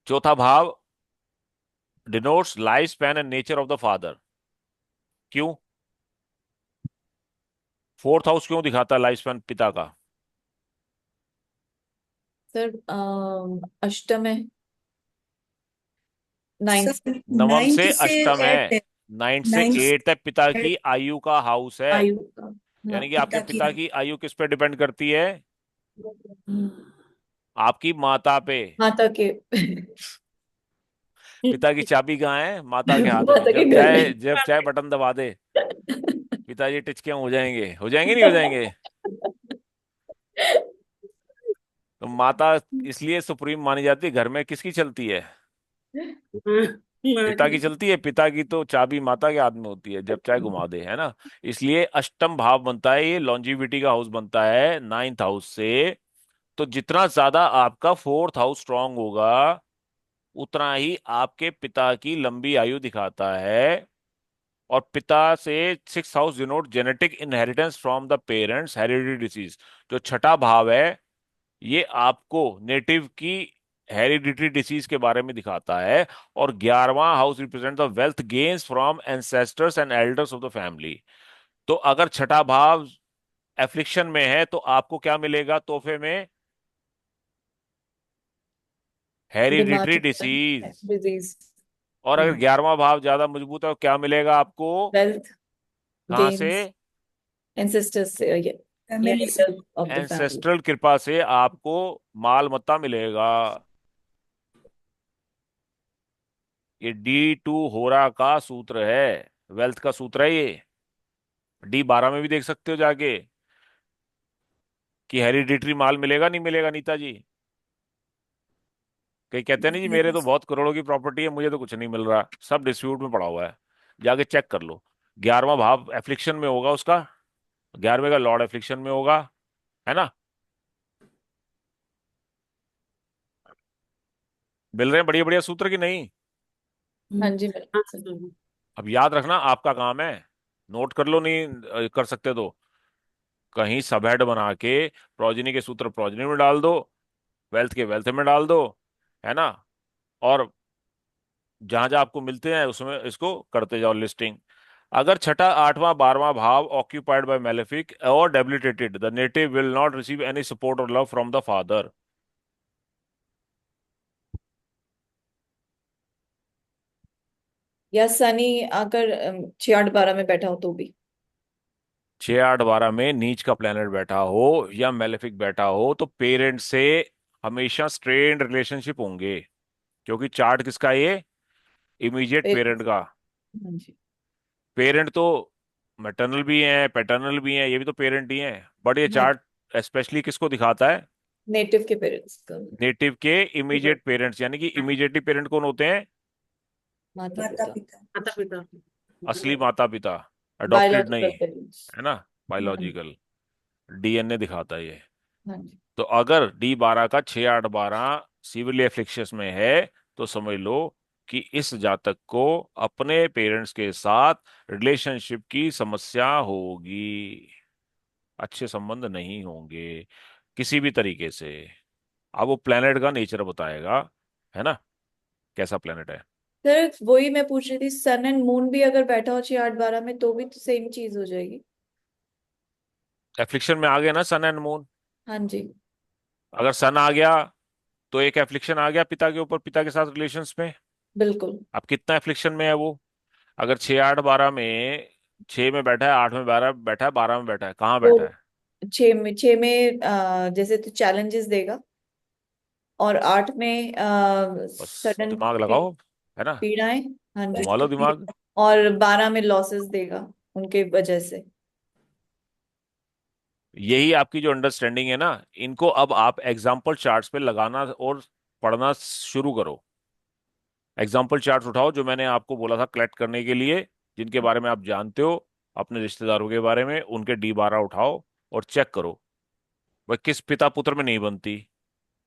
चौथा भाव denotes life span and nature of the father. क्यों? 4th हाउस क्यों दिखाता है लाइफ स्पैन पिता का? सर अष्टम है, 9th। सर नवम 9th से से अष्टम है, 8 है। 9th से 9th 8th है, पिता की आयु का हाउस है। आयु का। हाँ। यानी कि आपके पिता की पिता की आयु किस पे डिपेंड करती है? हम्म, आपकी माता पे। माता के। पिता की चाबी कहाँ है? माता के हाथ में। माता के घर में। जब चाहे बटन दबा दे, पिताजी टिचकियां हो जाएंगे, हो जाएंगे नहीं हो जाएंगे? तो माता इसलिए सुप्रीम मानी जाती है। घर में किसकी चलती है? पिता की चलती है। पिता की तो चाबी माता के हाथ में होती है, जब चाहे घुमा दे, है ना। इसलिए अष्टम भाव बनता है, ये लॉन्जिविटी का हाउस बनता है 9th हाउस से। तो जितना ज्यादा आपका 4th हाउस स्ट्रांग होगा, उतना ही आपके पिता की लंबी आयु दिखाता है। और पिता से 6th house denote genetic inheritance from the parents, heredity disease. जो छठा भाव है, ये आपको नेटिव की हेरिडिटरी डिसीज के बारे में दिखाता है। और 11वां house represent the wealth gains from ancestors and elders of the family. तो अगर छठा भाव एफ्लिक्शन में है, तो आपको क्या मिलेगा तोहफे में? हेरिडिटरी बीमारी, डिसीज। डिजीज, और अगर 11वां भाव ज्यादा मजबूत है, तो क्या मिलेगा आपको? वेल्थ कहाँ से? गेन्स, एंसेस्टर्स से, या फैमिली से। Elder of the family. Ancestral कृपा से आपको माल मत्ता मिलेगा। ये D2 होरा का सूत्र है, वेल्थ का सूत्र है ये। D12 में भी देख सकते हो जाके कि हेरिडिटरी माल मिलेगा नहीं मिलेगा, नीता जी। कई कहते हैं नहीं जी, मेरे मिलेगा तो बहुत करोड़ों की प्रॉपर्टी है, मुझे तो कुछ नहीं मिल रहा, सब डिस्प्यूट में पड़ा हुआ है। जाके चेक कर लो। 11वां भाव एफ्लिक्शन में होगा उसका, 11वें का लॉर्ड एफ्लिक्शन में होगा, है ना। मिल रहे हैं बढ़िया बढ़िया सूत्र की नहीं? हाँ जी, अब याद रखना आपका काम है, नोट कर लो, नहीं कर सकते तो कहीं सबहेड बना के प्रोजनी के सूत्र प्रोजनी में डाल दो, वेल्थ के वेल्थ में डाल दो, है ना। और जहां जहां आपको मिलते हैं उसमें इसको करते जाओ लिस्टिंग। अगर छठा, आठवां, 12वां भाव ऑक्यूपाइड बाय मेलेफिक और debilitated, the native will not receive any support और लव फ्रॉम द फादर। या शनि आकर 6 8 12 में बैठा हो तो भी। 6 8 12 में नीच का प्लेनेट बैठा हो या मेलेफिक बैठा हो, तो पेरेंट से हमेशा स्ट्रेन्ड रिलेशनशिप होंगे। क्योंकि चार्ट किसका है ये? Immediate parent parents. का। हाँ जी। पेरेंट तो मैटरनल भी हैं, पैटर्नल भी हैं, ये भी तो पेरेंट ही हैं। बट ये हाँ, चार्ट स्पेशली किसको दिखाता है? नेटिव के पेरेंट्स का। नेटिव के इमीडिएट पेरेंट्स। यानी कि इमीडिएटली पेरेंट कौन होते हैं? माता माता पिता, पिता। माता पिता। असली माता पिता, अडॉप्टेड नहीं, बायोलॉजिकल पेरेंट्स। है ना, बायोलॉजिकल। DNA दिखाता है ये। हाँ जी। तो अगर D12 का 6 8 12 सिविल एफ्लिक्शंस में है तो समझ लो कि इस जातक को अपने पेरेंट्स के साथ रिलेशनशिप की समस्या होगी, अच्छे संबंध नहीं होंगे किसी भी तरीके से। अब वो प्लेनेट का नेचर बताएगा, है ना, कैसा प्लेनेट है। सर वही मैं पूछ रही थी, सन एंड मून भी अगर बैठा हो 6 8 12 में तो भी तो सेम चीज हो जाएगी। एफ्लिक्शन में आ गया ना सन एंड मून। हाँ जी। अगर सन आ गया तो एक एफ्लिक्शन आ गया पिता के ऊपर, पिता के साथ रिलेशंस में। बिल्कुल। अब कितना एफ्लिक्शन में है वो? अगर 6 8 12 में, 6 में बैठा है, 8 में 12 बैठा है, 12 में बैठा है, कहाँ वो बैठा है? 6 में जैसे तो चैलेंजेस देगा, और 8 में बस सडन दिमाग लगाओ, है ना, पीड़ाएं। हाँ जी। घुमा लो दिमाग। और 12 में लॉसेस देगा उनके वजह से। यही आपकी जो अंडरस्टैंडिंग है ना, इनको अब आप एग्जाम्पल चार्ट्स पे लगाना और पढ़ना शुरू करो। एग्जाम्पल चार्ट्स उठाओ जो मैंने आपको बोला था कलेक्ट करने के लिए, जिनके बारे में आप जानते हो, अपने रिश्तेदारों के बारे में, उनके D12 उठाओ और चेक करो वह किस पिता पुत्र में नहीं बनती।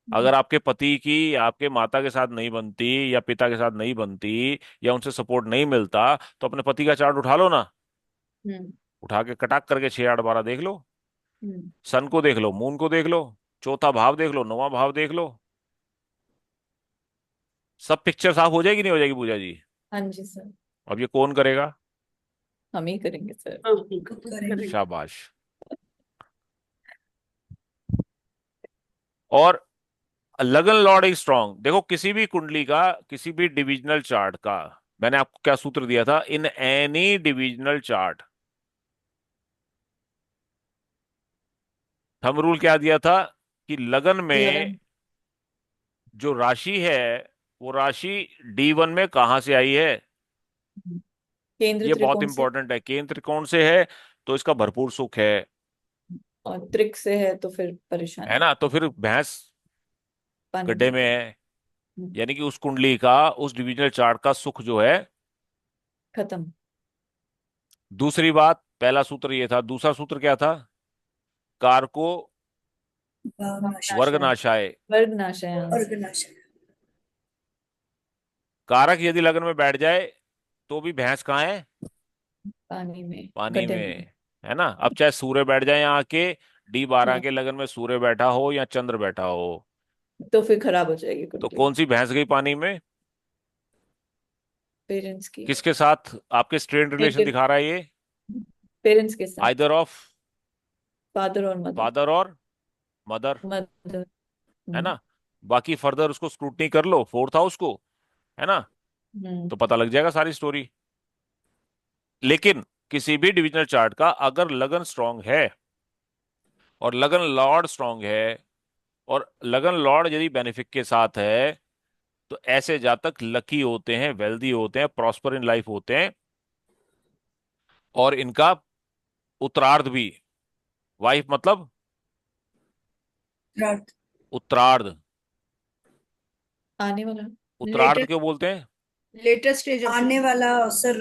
अगर आपके पति की आपके माता के साथ नहीं बनती या पिता के साथ नहीं बनती या उनसे सपोर्ट नहीं मिलता तो अपने पति का चार्ट उठा लो ना, हम्म। उठा के कटाक करके 6 8 12 देख लो। हम्म। सन को देख लो, मून को देख लो, चौथा भाव देख लो, नौवां भाव देख लो। सब पिक्चर साफ हो जाएगी नहीं हो जाएगी पूजा जी? हाँ जी सर। अब ये कौन करेगा? हम ही करेंगे सर। हाँ, करेंगे। शाबाश। और लगन लॉर्ड इज स्ट्रांग, देखो किसी भी कुंडली का, किसी भी डिविजनल चार्ट का, मैंने आपको क्या सूत्र दिया था, in any divisional chart thumb rule क्या दिया था कि लगन में लगन। जो राशि है वो राशि D1 में कहां से आई है, केंद्र ये बहुत त्रिकोण से। इंपॉर्टेंट है। केंद्र त्रिकोण से है तो इसका भरपूर सुख है और त्रिक से है तो फिर है परेशानी। ना, तो फिर भैंस पानी गड्ढे में। में है। हम्म, यानी कि उस कुंडली का, उस डिविजनल चार्ट का सुख जो है। खत्म। दूसरी बात, पहला सूत्र ये था, दूसरा सूत्र क्या था? कारको वर्ग नाशाय। नाशाय। वर्ग नाशाय, हाँ। ऑर्गेनाइजेशन। कारक यदि लगन में बैठ जाए तो भी भैंस कहाँ है? पानी में, पानी गड्ढे में। में, है ना। अब चाहे सूर्य बैठ जाए यहाँ के D12 हाँ, के लगन में, सूर्य बैठा हो या चंद्र बैठा हो, तो फिर खराब हो जाएगी तो कुंडली। कौन सी भैंस गई पानी में? पेरेंट्स की। किसके साथ आपके स्ट्रेन रिलेशन नेटिव। दिखा रहा है ये? पेरेंट्स के साथ। आइदर ऑफ फादर और मदर। फादर और मदर, मदर। है ना। बाकी फर्दर उसको स्क्रूटनी कर लो, फोर्थ हाउस को, है ना, हम्म। तो पता लग जाएगा सारी स्टोरी। लेकिन किसी भी डिविजनल चार्ट का अगर लगन स्ट्रांग है और लगन लॉर्ड स्ट्रांग है और लगन लॉर्ड यदि बेनिफिक के साथ है तो ऐसे जातक लकी होते हैं, वेल्दी होते हैं, प्रॉस्पर इन लाइफ होते हैं। और इनका उत्तरार्ध भी, वाइफ मतलब रात। उत्तरार्ध, आने वाला। उत्तरार्ध लेटेस्ट क्यों बोलते हैं? लेटेस्ट स्टेज आने वाला सर।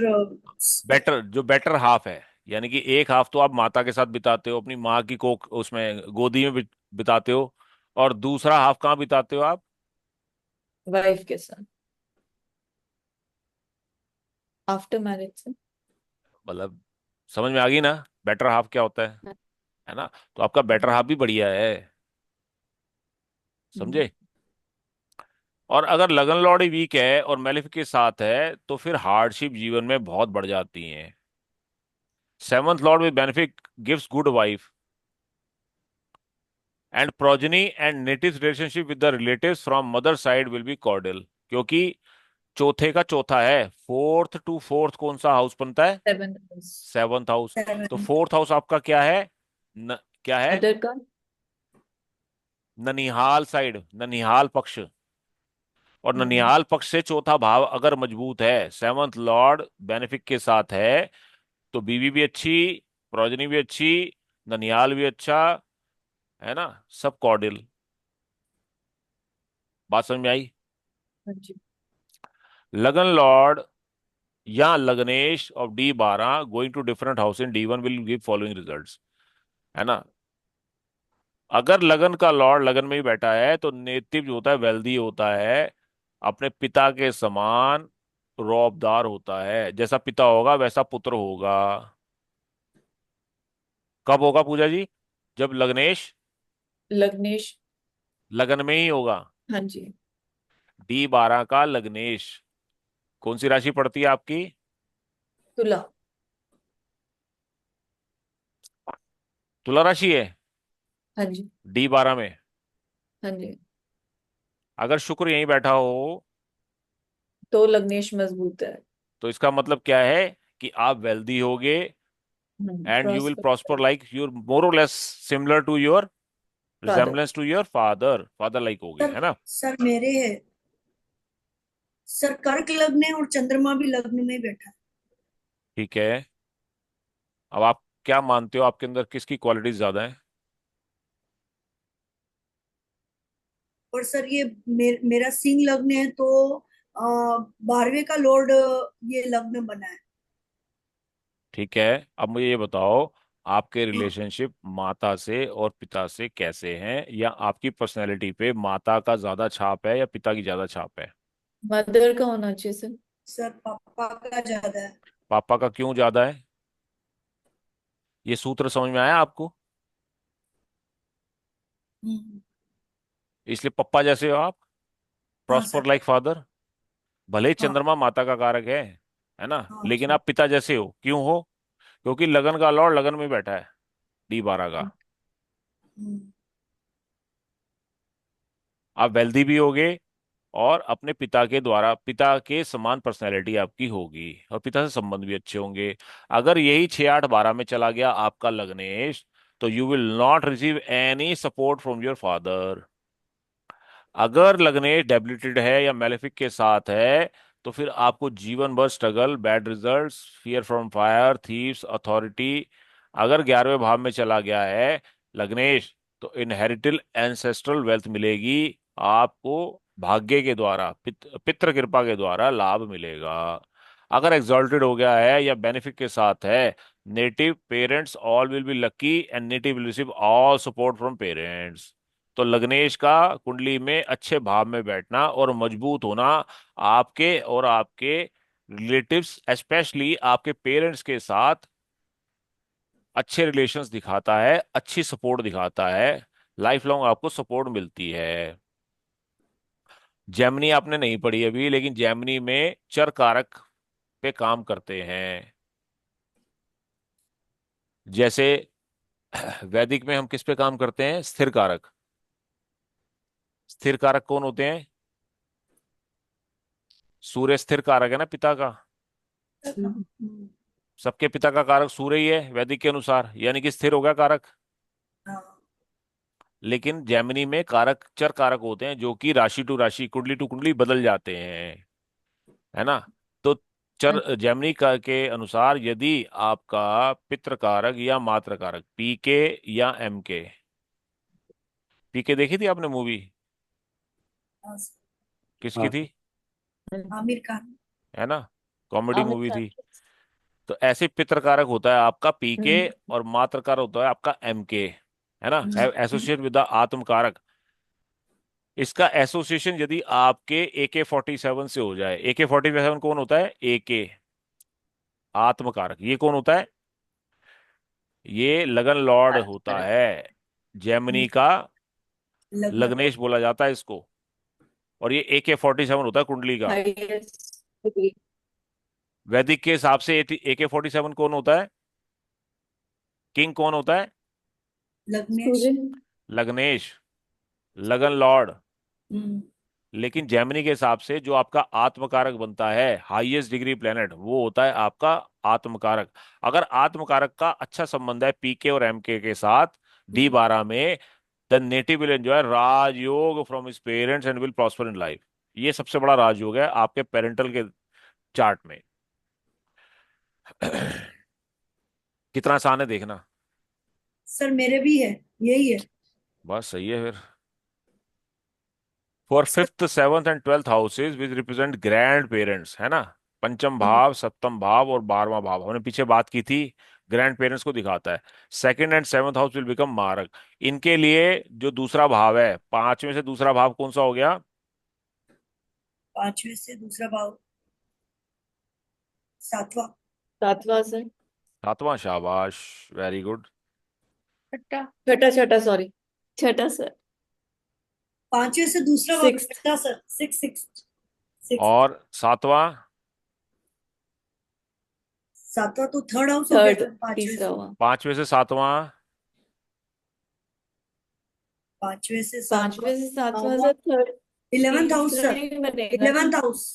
बेटर, जो बेटर हाफ है, यानी कि एक हाफ तो आप माता के साथ बिताते हो, अपनी माँ की कोख उसमें गोदी में बिताते हो, और दूसरा हाफ कहाँ बिताते हो आप? वाइफ के साथ। आफ्टर मैरिज से। मतलब समझ में आ गई ना बेटर हाफ क्या होता है ना। तो आपका बेटर हाफ भी बढ़िया है, हम्म। समझे। और अगर लगन लॉर्ड ही वीक है और मेलेफिक के साथ है तो फिर हार्डशिप जीवन में बहुत बढ़ जाती हैं। Seventh Lord with benefit gives good wife and progeny and native relationship with the relatives from mother side will be cordial, क्योंकि चौथे का चौथा है, फोर्थ टू फोर्थ कौन सा हाउस बनता है? 7 सेवंथ हाउस। तो 7। फोर्थ हाउस आपका क्या है? क्या है? मदर का। ननिहाल साइड, ननिहाल पक्ष। और हम्म। ननिहाल पक्ष से चौथा भाव अगर मजबूत है, सेवंथ लॉर्ड बेनिफिक के साथ है, तो बीवी भी अच्छी, प्रोजनी भी अच्छी, ननिहाल भी अच्छा, है ना, सब कॉर्डियल। बात समझ में आई? हाँ जी। लगन लॉर्ड या लग्नेश of D12 going to different house in D1 will give following results, है ना। अगर लगन का लॉर्ड लगन में ही बैठा है तो नेटिव जो होता है वेल्दी होता है, अपने पिता के समान रौबदार होता है। जैसा पिता होगा वैसा पुत्र होगा। कब होगा पूजा जी? जब लग्नेश लग्नेश। लगन में ही होगा। हाँ जी। D12 का लग्नेश कौन सी राशि पड़ती है आपकी? तुला। तुला राशि है हाँ जी। D12 में। हाँ जी। अगर शुक्र यहीं बैठा हो तो लग्नेश मजबूत है। तो इसका मतलब क्या है कि आप वेल्दी होगे and you will prosper prosper. Like your more or less similar to your father. Resemblance to your father, father like होगे, सर है ना? सर मेरे है सर, कर्क लग्न है और चंद्रमा भी लग्न में बैठा है। ठीक है। अब आप क्या मानते हो आपके अंदर किसकी क्वालिटीज ज्यादा है? और सर ये मेरा सिंह लग्न है, तो 12वें का लॉर्ड ये लग्न बना है। ठीक है। अब मुझे ये बताओ, आपके हाँ रिलेशनशिप माता से और पिता से कैसे हैं, या आपकी पर्सनैलिटी पे माता का ज्यादा छाप है या पिता की ज्यादा छाप है? मदर का होना चाहिए सर। सर, पापा का ज्यादा है। पापा का क्यों ज्यादा है? ये सूत्र समझ में आया आपको? हम्म, इसलिए पप्पा जैसे हो आप, हाँ प्रॉस्पर सर। Like father. भले ही हाँ चंद्रमा माता का कारक है ना, हाँ लेकिन सर। आप पिता जैसे हो। क्यों हो? क्योंकि लगन का लॉर्ड लगन में बैठा है, D12 का। हम्म, आप वेल्दी भी होगे और अपने पिता के द्वारा पिता के समान पर्सनैलिटी आपकी होगी और पिता से संबंध भी अच्छे होंगे। अगर यही 6 8 12 में चला गया आपका लग्नेश, तो you will not receive any support from your father. अगर लग्नेश डेबिलिटेड है या मैलेफिक के साथ है तो फिर आपको जीवन भर struggle, bad results, fear from fire, thieves, authority. अगर 11वें भाव में चला गया है लग्नेश, तो इनहेरिटेड एंसेस्ट्रल वेल्थ मिलेगी आपको। भाग्य के द्वारा, पितृ कृपा के द्वारा लाभ मिलेगा। अगर एक्सॉल्टेड हो गया है या बेनिफिट के साथ है, native parents all will be lucky and native will receive all support from parents. तो लग्नेश का कुंडली में अच्छे भाव में बैठना और मजबूत होना आपके और आपके रिलेटिव्स, स्पेशली आपके पेरेंट्स के साथ अच्छे रिलेशंस दिखाता है, अच्छी सपोर्ट दिखाता है। लाइफ लॉन्ग आपको सपोर्ट मिलती है। जेमिनी आपने नहीं पढ़ी अभी, लेकिन जेमिनी में चर कारक पे काम करते हैं। जैसे वैदिक में हम किस पे काम करते हैं? स्थिर कारक। स्थिर कारक कौन होते हैं? सूर्य स्थिर कारक है ना पिता का। सबके पिता का कारक सूर्य ही है वैदिक के अनुसार, यानी कि स्थिर हो गया कारक। हाँ लेकिन जेमिनी में कारक चर कारक होते हैं जो कि राशि टू कुंडली बदल जाते हैं, है ना? तो चर जेमिनी का के अनुसार यदि आपका पितृ कारक या मातृ कारक PK या MK। PK देखी थी आपने मूवी? हाँ सर। किसकी थी? आमिर खान। है ना, कॉमेडी आमिर मूवी खान थी। की। तो ऐसे पितृ कारक होता है आपका PK, हम्म। और मातृ कारक होता है आपका MK, है ना, हम्म, एसोसिएट विद द आत्म कारक। इसका एसोसिएशन यदि आपके AK47 से हो जाए, AK47 कौन होता है? AK आत्मकारक। ये कौन होता है? ये लगन लॉर्ड होता करेक्ट। है, जेमिनी का लग्न लग्नेश बोला जाता है इसको। और ये AK47 होता है कुंडली का। हाईएस्ट। वैदिक के हिसाब से AK47 कौन होता है? किंग कौन होता है? लग्नेश। सूर्य। लग्नेश, लगन लॉर्ड। हम्म, लेकिन जेमिनी के हिसाब से जो आपका आत्मकारक बनता है, हाईएस्ट डिग्री प्लेनेट, वो होता है आपका आत्मकारक। अगर आत्मकारक का अच्छा संबंध है PK और MK के साथ D12 में, the native will enjoy Rajyog from his parents and will prosper in life. ये सबसे बड़ा राजयोग है आपके पेरेंटल के चार्ट में। कितना आसान है देखना। सर मेरे भी है, यही है। बस सही है फिर। For sir. 5th 7th and 12th houses which represent grand parents, है ना, पंचम हम्म, भाव, सप्तम भाव और 12वां भाव हमने पीछे बात की थी। ग्रैंड पेरेंट्स को दिखाता है। Second and seventh house will become मारक। इनके लिए जो दूसरा भाव है, पांचवें से दूसरा भाव कौन सा हो गया? पांचवे से दूसरा भाव सातवां। सातवां सर। सातवां, शाबाश, वेरी गुड। छठा छठा छठा सॉरी, छठा सर। पांचवे से दूसरा भाव सिक्स्थ। छठा सर, सिक्स सिक्स सिक्स। और सातवां? सातवां तो थर्ड हाउस हो गया थर्ड, सर, पांचवे तीसरा से। हुआ। पांचवें से सातवां? पांचवे से पांचवे से सातवां सातवां सर, थर्ड। 11th हाउस तीसरा सर, ही बनेगा ना। 11th house.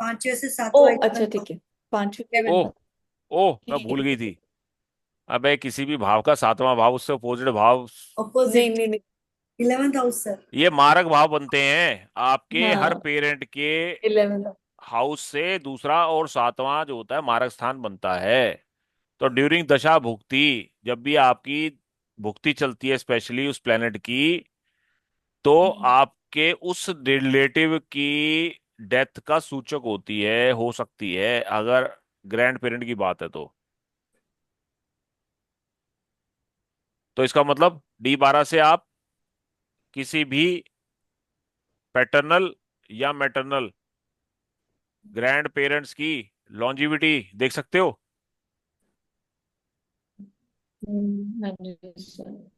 पांचवे से ओ सातवां अच्छा 11th ठीक हाउस। है, पांचवे। 11th। ओह, ओह, मैं भूल गई थी। अबे किसी भी भाव का सातवां भाव, उससे अपोजिट भाव, नहीं ऑपोजिट नहीं नहीं। 11th house sir. ये मारक भाव बनते हैं आपके हर हाँ, पेरेंट के 11। हाउस से। दूसरा और सातवां जो होता है मारक स्थान बनता है। तो ड्यूरिंग दशा भुक्ति, जब भी आपकी भुक्ति चलती है स्पेशली उस प्लेनेट की, तो आपके उस रिलेटिव की डेथ का सूचक होती है, हो सकती है, अगर ग्रैंड पेरेंट की बात है तो इसका मतलब D12 से आप किसी भी पैटर्नल या मैटरनल ग्रैंड पेरेंट्स की लॉन्जिविटी देख सकते हो। हाँ जी सर।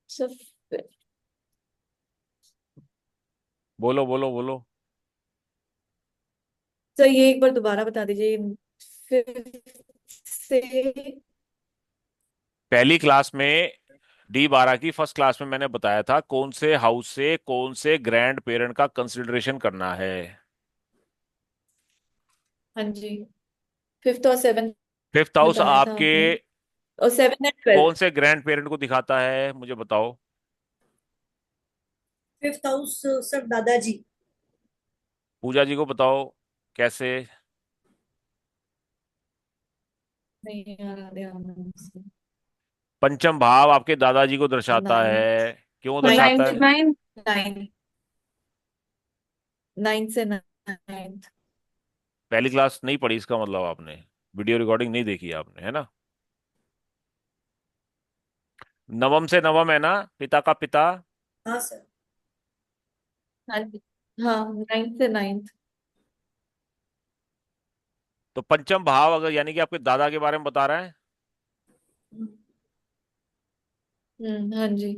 सर बोलो बोलो बोलो। सर, ये एक बार दोबारा बता दीजिए। फिर से। पहली क्लास में, D12 की फर्स्ट क्लास में मैंने बताया था कौन से हाउस से कौन से ग्रैंड पेरेंट का कंसिडरेशन करना है। हाँ जी, फिफ्थ और सेवन फिफ्थ हाउस बताया था आपके आपने। और सेवन एंड कौन ट्वेल्थ। से ग्रैंड पेरेंट को दिखाता है, मुझे बताओ। फिफ्थ हाउस सर, दादाजी। पूजा जी को बताओ कैसे। नहीं आ रहा ध्यान में से। पंचम भाव आपके दादाजी को दर्शाता नाइन्थ। है। क्यों और नाइन्थ दर्शाता नाइन्थ से है? नाइन। नाइन्थ। नाइन्थ से नाइन्थ। पहली क्लास नहीं पढ़ी इसका मतलब आपने वीडियो रिकॉर्डिंग नहीं देखी आपने, है ना। नवम से नवम है ना, पिता का पिता। हाँ सर। हाँ जी। हाँ, नाइन्थ से नाइन्थ। तो पंचम भाव अगर यानी कि आपके दादा के बारे में बता रहा है। हाँ जी।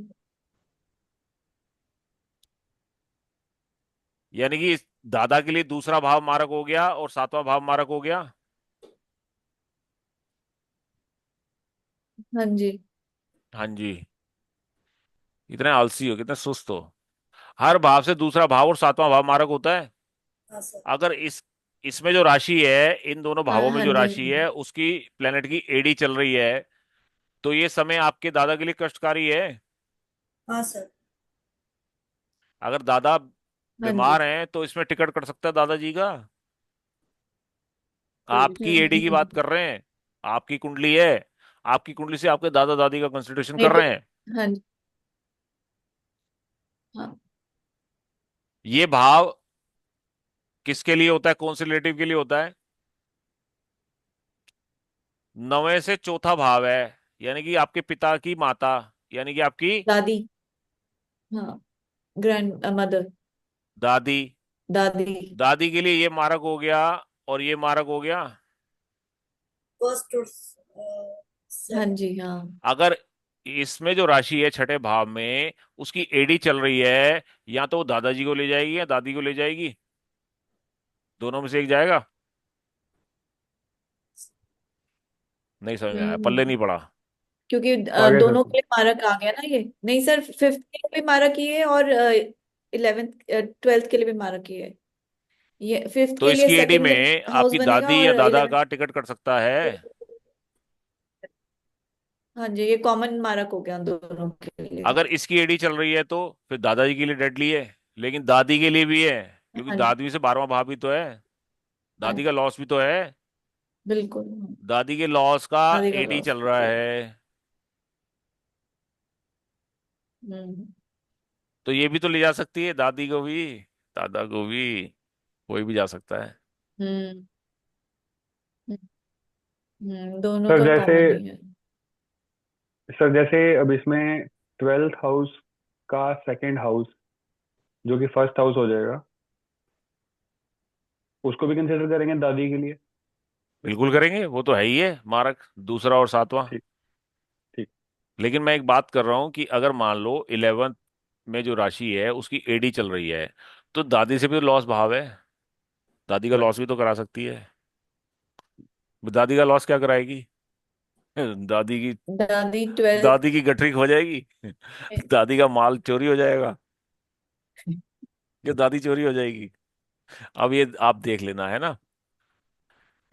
यानी कि इस दादा के लिए दूसरा भाव मारक हो गया और सातवां भाव मारक हो गया। हाँ जी। हाँ जी। कितने आलसी हो, कितने सुस्त हो। हर भाव से दूसरा भाव और सातवां भाव मारक होता है। हाँ सर। अगर इसमें जो राशि है, इन दोनों हाँ भावों में हाँ जो जी। राशि है उसकी प्लेनेट की एडी चल रही है, तो ये समय आपके दादा के लिए कष्टकारी है। हाँ सर। अगर दादा हाँ जी। बीमार हैं तो इसमें टिकट कट सकता है दादाजी का। आपकी एडी की हम्म। बात कर रहे हैं, आपकी कुंडली है, आपकी कुंडली से आपके दादा दादी का कंसिडरेशन कर नेटिव। रहे हैं। हाँ जी। हाँ। ये भाव किसके लिए होता है, कौन से रिलेटिव के लिए होता है? नवे से चौथा भाव है, यानी कि आपके पिता की माता, यानी कि आपकी दादी। हाँ, ग्रैंड मदर। दादी। दादी। दादी के लिए ये मारक हो गया और ये मारक हो गया। फर्स्ट और हाँ सेकंड। जी। हाँ। अगर इसमें जो राशि है छठे भाव में, उसकी एडी चल रही है, या तो वो दादाजी को ले जाएगी या दादी को ले जाएगी, दोनों में से एक जाएगा। नहीं समझ में आया, पल्ले हम्म। नहीं पड़ा। क्योंकि आगे दोनों सोचो। के लिए मार्क आ गया ना ये। नहीं सर, फिफ्थ के लिए भी मार्क ही है और 11th 12th के लिए भी मार्क ही है। ये फिफ्थ तो के लिए इसकी एडी सेकंड में हाउस आपकी बनेगा दादी और या दादा 11th। का टिकट कट सकता है। हाँ जी, ये कॉमन मार्क हो गया दोनों के लिए। अगर इसकी एडी चल रही है तो फिर दादाजी के लिए डेडली है, लेकिन दादी के लिए भी है, क्योंकि हाँ जी। दादी से 12वां भाव भी तो है, हाँ दादी जी, का लॉस भी तो है। बिल्कुल। दादी के लॉस का दादी का एडी लॉस। चल रहा है, हम्म। तो ये भी तो ले जा सकती है दादी को भी, दादा को भी, कोई भी जा सकता है। हम्म। दोनों सर का जैसे कॉमन ही है। सर जैसे अब इसमें 12th हाउस का सेकंड हाउस जो कि फर्स्ट हाउस हो जाएगा, उसको भी कंसिडर करेंगे दादी के लिए? बिल्कुल करेंगे, वो तो है ही है मारक, दूसरा और सातवां। ठीक। ठीक। लेकिन मैं एक बात कर रहा हूं कि अगर मान लो 11th में जो राशि है उसकी एडी चल रही है, तो दादी से भी तो लॉस भाव है, दादी का राइट। लॉस भी तो करा सकती है। दादी का लॉस क्या कराएगी? दादी की दादी 12th दादी की गठरी खो जाएगी। दादी का माल चोरी हो जाएगा, या दादी चोरी हो जाएगी। अब ये आप देख लेना है ना,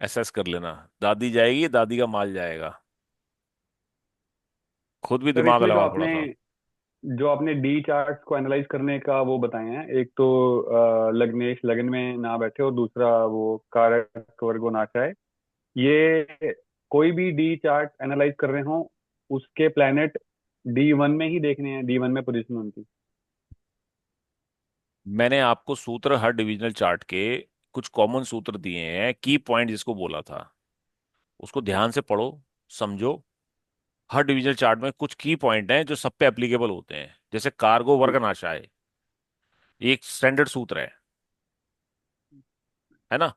एसेस कर लेना, दादी जाएगी, दादी का माल जाएगा। खुद भी सर दिमाग इसमें लगाओ थोड़ा सा। जो आपने डी चार्ट को एनालाइज करने का वो बताए हैं, एक तो लग्नेश लगन में ना बैठे और दूसरा वो कारक वर्ग ना चाहे, ये कोई भी डी चार्ट एनालाइज कर रहे हो उसके प्लेनेट D1 में ही देखने हैं, D1 में पोजीशन उनकी? मैंने आपको सूत्र हर डिविजनल चार्ट के कुछ कॉमन सूत्र दिए हैं, की पॉइंट जिसको बोला था, उसको ध्यान से पढ़ो, समझो। हर डिविजनल चार्ट में कुछ की पॉइंट हैं जो सब पे एप्लीकेबल होते हैं, जैसे कार्गो वर्ग ठीक। नाशा है, ये एक स्टैंडर्ड सूत्र है ना।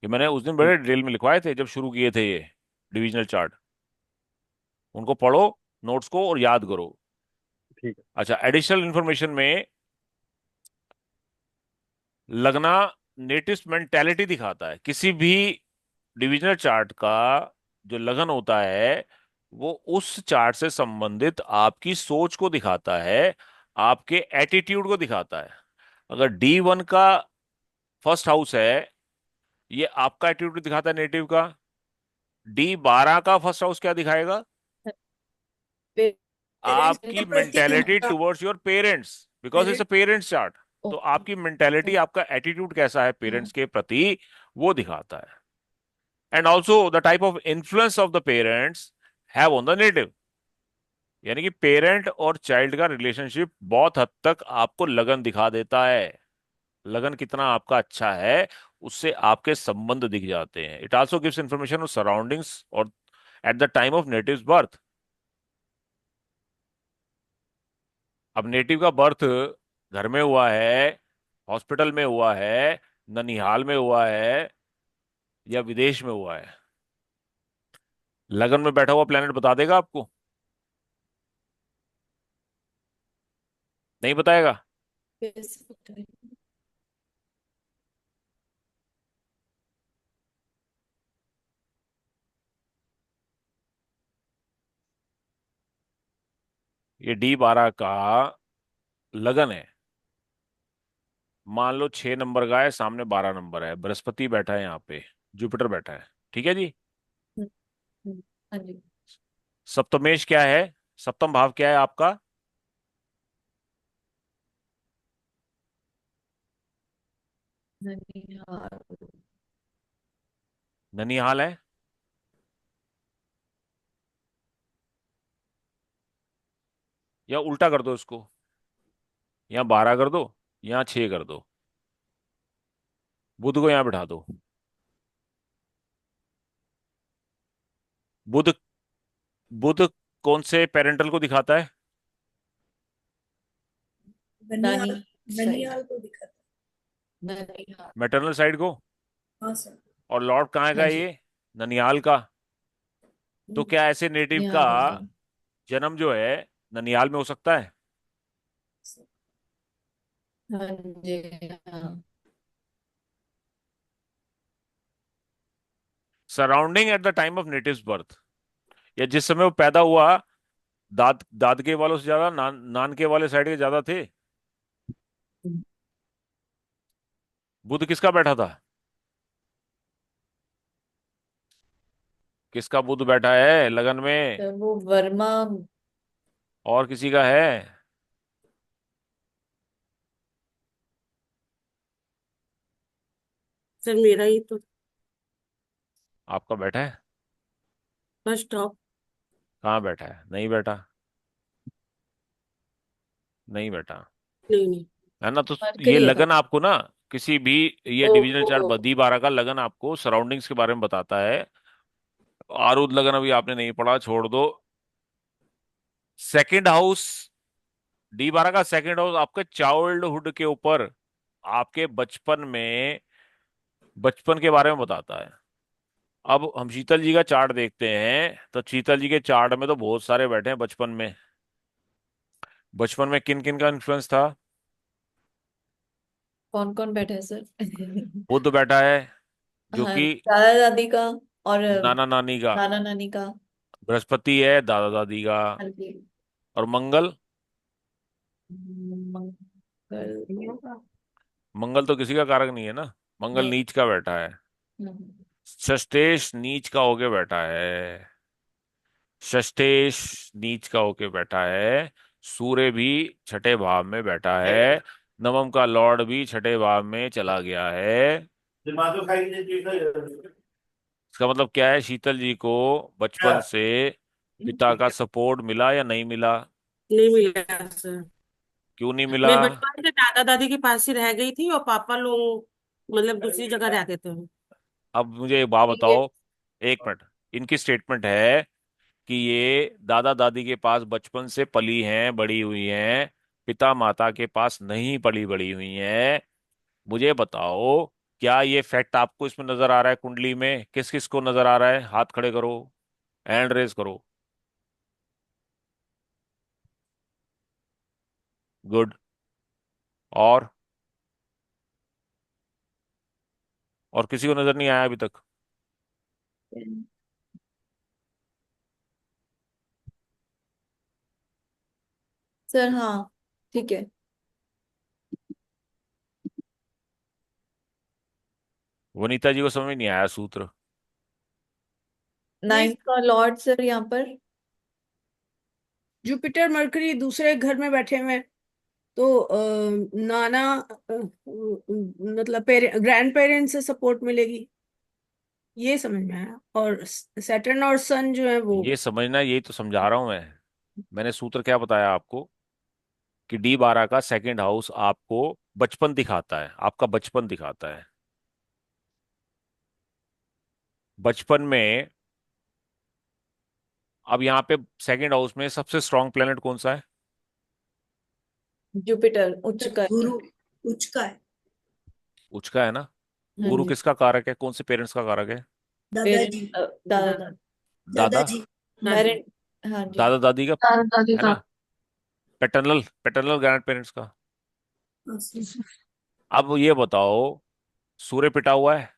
ये मैंने उस दिन ठीक। बड़े डिटेल में लिखवाए थे जब शुरू किए थे ये डिविजनल चार्ट। उनको पढ़ो, नोट्स को, और याद करो। ठीक है। अच्छा, एडिशनल इंफॉर्मेशन में लगना नेटिव मेंटेलिटी दिखाता है। किसी भी डिविजनल चार्ट का जो लगन होता है, वो उस चार्ट से संबंधित आपकी सोच को दिखाता है, आपके एटीट्यूड को दिखाता है। अगर D1 का फर्स्ट हाउस है, ये आपका एटीट्यूड दिखाता है नेटिव का। D12 का फर्स्ट हाउस क्या दिखाएगा? पेरेंट्स आपकी के प्रति मेंटेलिटी उनका towards your parents, because it's a parent parents chart. तो आपकी मेंटेलिटी, आपका एटीट्यूड कैसा है पेरेंट्स के प्रति, वो दिखाता है। And also the type of influence of the parents have on the native. यानी कि पेरेंट और चाइल्ड का रिलेशनशिप बहुत हद तक आपको लगन दिखा देता है। लगन कितना आपका अच्छा है, उससे आपके संबंध दिख जाते हैं। It also gives information of surroundings और at the time of native birth. अब नेटिव का बर्थ घर में हुआ है, हॉस्पिटल में हुआ है, ननिहाल में हुआ है, या विदेश में हुआ है, लगन में बैठा हुआ प्लेनेट बता देगा आपको? नहीं बताएगा। कैसे पता है? ये D12 का लगन है। मान लो 6 नंबर का है, सामने 12 नंबर है, बृहस्पति बैठा है यहाँ पे, जुपिटर बैठा है, ठीक है जी। हम्म, हाँ जी। सप्तमेश क्या है? सप्तम भाव क्या है आपका? ननिहाल। ननिहाल है। या उल्टा कर दो इसको, यहाँ 12 कर दो, यहाँ 6 कर दो, बुध को यहाँ बिठा दो। बुध बुध कौन से पेरेंटल को दिखाता है? नानी ननिहाल साइड। ननिहाल को दिखाता ननिहाल। मैटरनल साइड को। है। हाँ सर। और लॉर्ड कहाँ का हाँ है जी। ये? ननिहाल का। तो हम्म, क्या ऐसे नेटिव का यहाँ का। जन्म जो है ननिहाल में हो सकता है? हाँ जी। हाँ। Surrounding eight the time of native birth, या जिस समय वो पैदा हुआ, दादके वालों से ज्यादा नानके वाले साइड के ज्यादा थे। बुध किसका बैठा था? किसका बुध बैठा है लगन में? तो वो वर्मा। और किसी का है? सर मेरा ही तो आपका बैठा है? First top. कहाँ बैठा है? नहीं बैठा, नहीं बैठा, नहीं नहीं। है ना। तो ये मरकरी है लगन आपको ना, किसी भी, ये ओ। डिविजनल चार्ट D12 का लगन आपको सराउंडिंग्स के बारे में बताता है। आरुद लगन अभी आपने नहीं पढ़ा, छोड़ दो। सेकंड हाउस, D12 का सेकंड हाउस आपके चाइल्डहुड के ऊपर, आपके बचपन के बारे में बताता है। अब हम शीतल जी का चार्ट देखते हैं, तो शीतल जी के चार्ट में तो बहुत सारे बैठे हैं बचपन में। बचपन में किन किन का इन्फ्लुएंस था? कौन कौन बैठा है सर? बुध बैठा है, जो हाँ, कि दादा दादी का और नाना नानी का। नाना नानी का। बृहस्पति है दादा दादी का। हाँ जी। और मंगल, मंगल। मंगल तो किसी का कारक नहीं है ना, मंगल नहीं। नीच का बैठा है। हम्म, षष्ठेश नीच का होके बैठा है। षष्ठेश नीच का होके बैठा है। सूर्य भी छठे भाव में बैठा है। नवम का लॉर्ड भी छठे भाव में चला गया है। इसका मतलब क्या है, शीतल जी को बचपन से पिता का सपोर्ट मिला या नहीं मिला? नहीं मिला सर। क्यों नहीं मिला? मैं बचपन से दादा दादी के पास ही रह गई थी, और पापा लोग मतलब दूसरी जगह रहते थे। अब मुझे एक बात ठीक है। बताओ, एक मिनट। इनकी स्टेटमेंट है कि ये दादा दादी के पास बचपन से पली हैं, बड़ी हुई हैं, पिता माता के पास नहीं पली बड़ी हुई हैं। मुझे बताओ, क्या ये फैक्ट आपको इसमें नजर आ रहा है? कुंडली में किस किस को नजर आ रहा है? हाथ खड़े करो, हैंड रेज करो। गुड। और किसी को नजर नहीं आया अभी तक? सर हाँ, ठीक है। वनीता जी को समझ में नहीं आया सूत्र? नहीं, नाइन्थ का लॉर्ड सर यहाँ पर। जुपिटर मरकरी दूसरे घर में बैठे हुए हैं, तो नाना मतलब ग्रैंड पेरेंट्स से सपोर्ट मिलेगी, ये समझ में आया। और सैटर्न और सन जो है वो। ये समझना, यही तो समझा रहा हूं मैं। मैंने सूत्र क्या बताया आपको, कि D12 का सेकंड हाउस आपको बचपन दिखाता है, आपका बचपन दिखाता है। बचपन में, अब यहाँ पे सेकंड हाउस में सबसे स्ट्रांग प्लेनेट कौन सा है? जुपिटर उच्च का है। गुरु उच्च का है। उच्च का है ना। हाँ गुरु जी। किसका कारक है? कौन से पेरेंट्स का कारक है? पेरेंट, दादाजी। दादा दादी। दादा, दादाजी। दादी। पेरेंट। हाँ जी। दादा दादी का, दादा दादी है का। ना। पैटर्नल पैटर्नल ग्रैंड पेरेंट्स का। हाँ, अब ये बताओ, सूर्य पिटा हुआ है,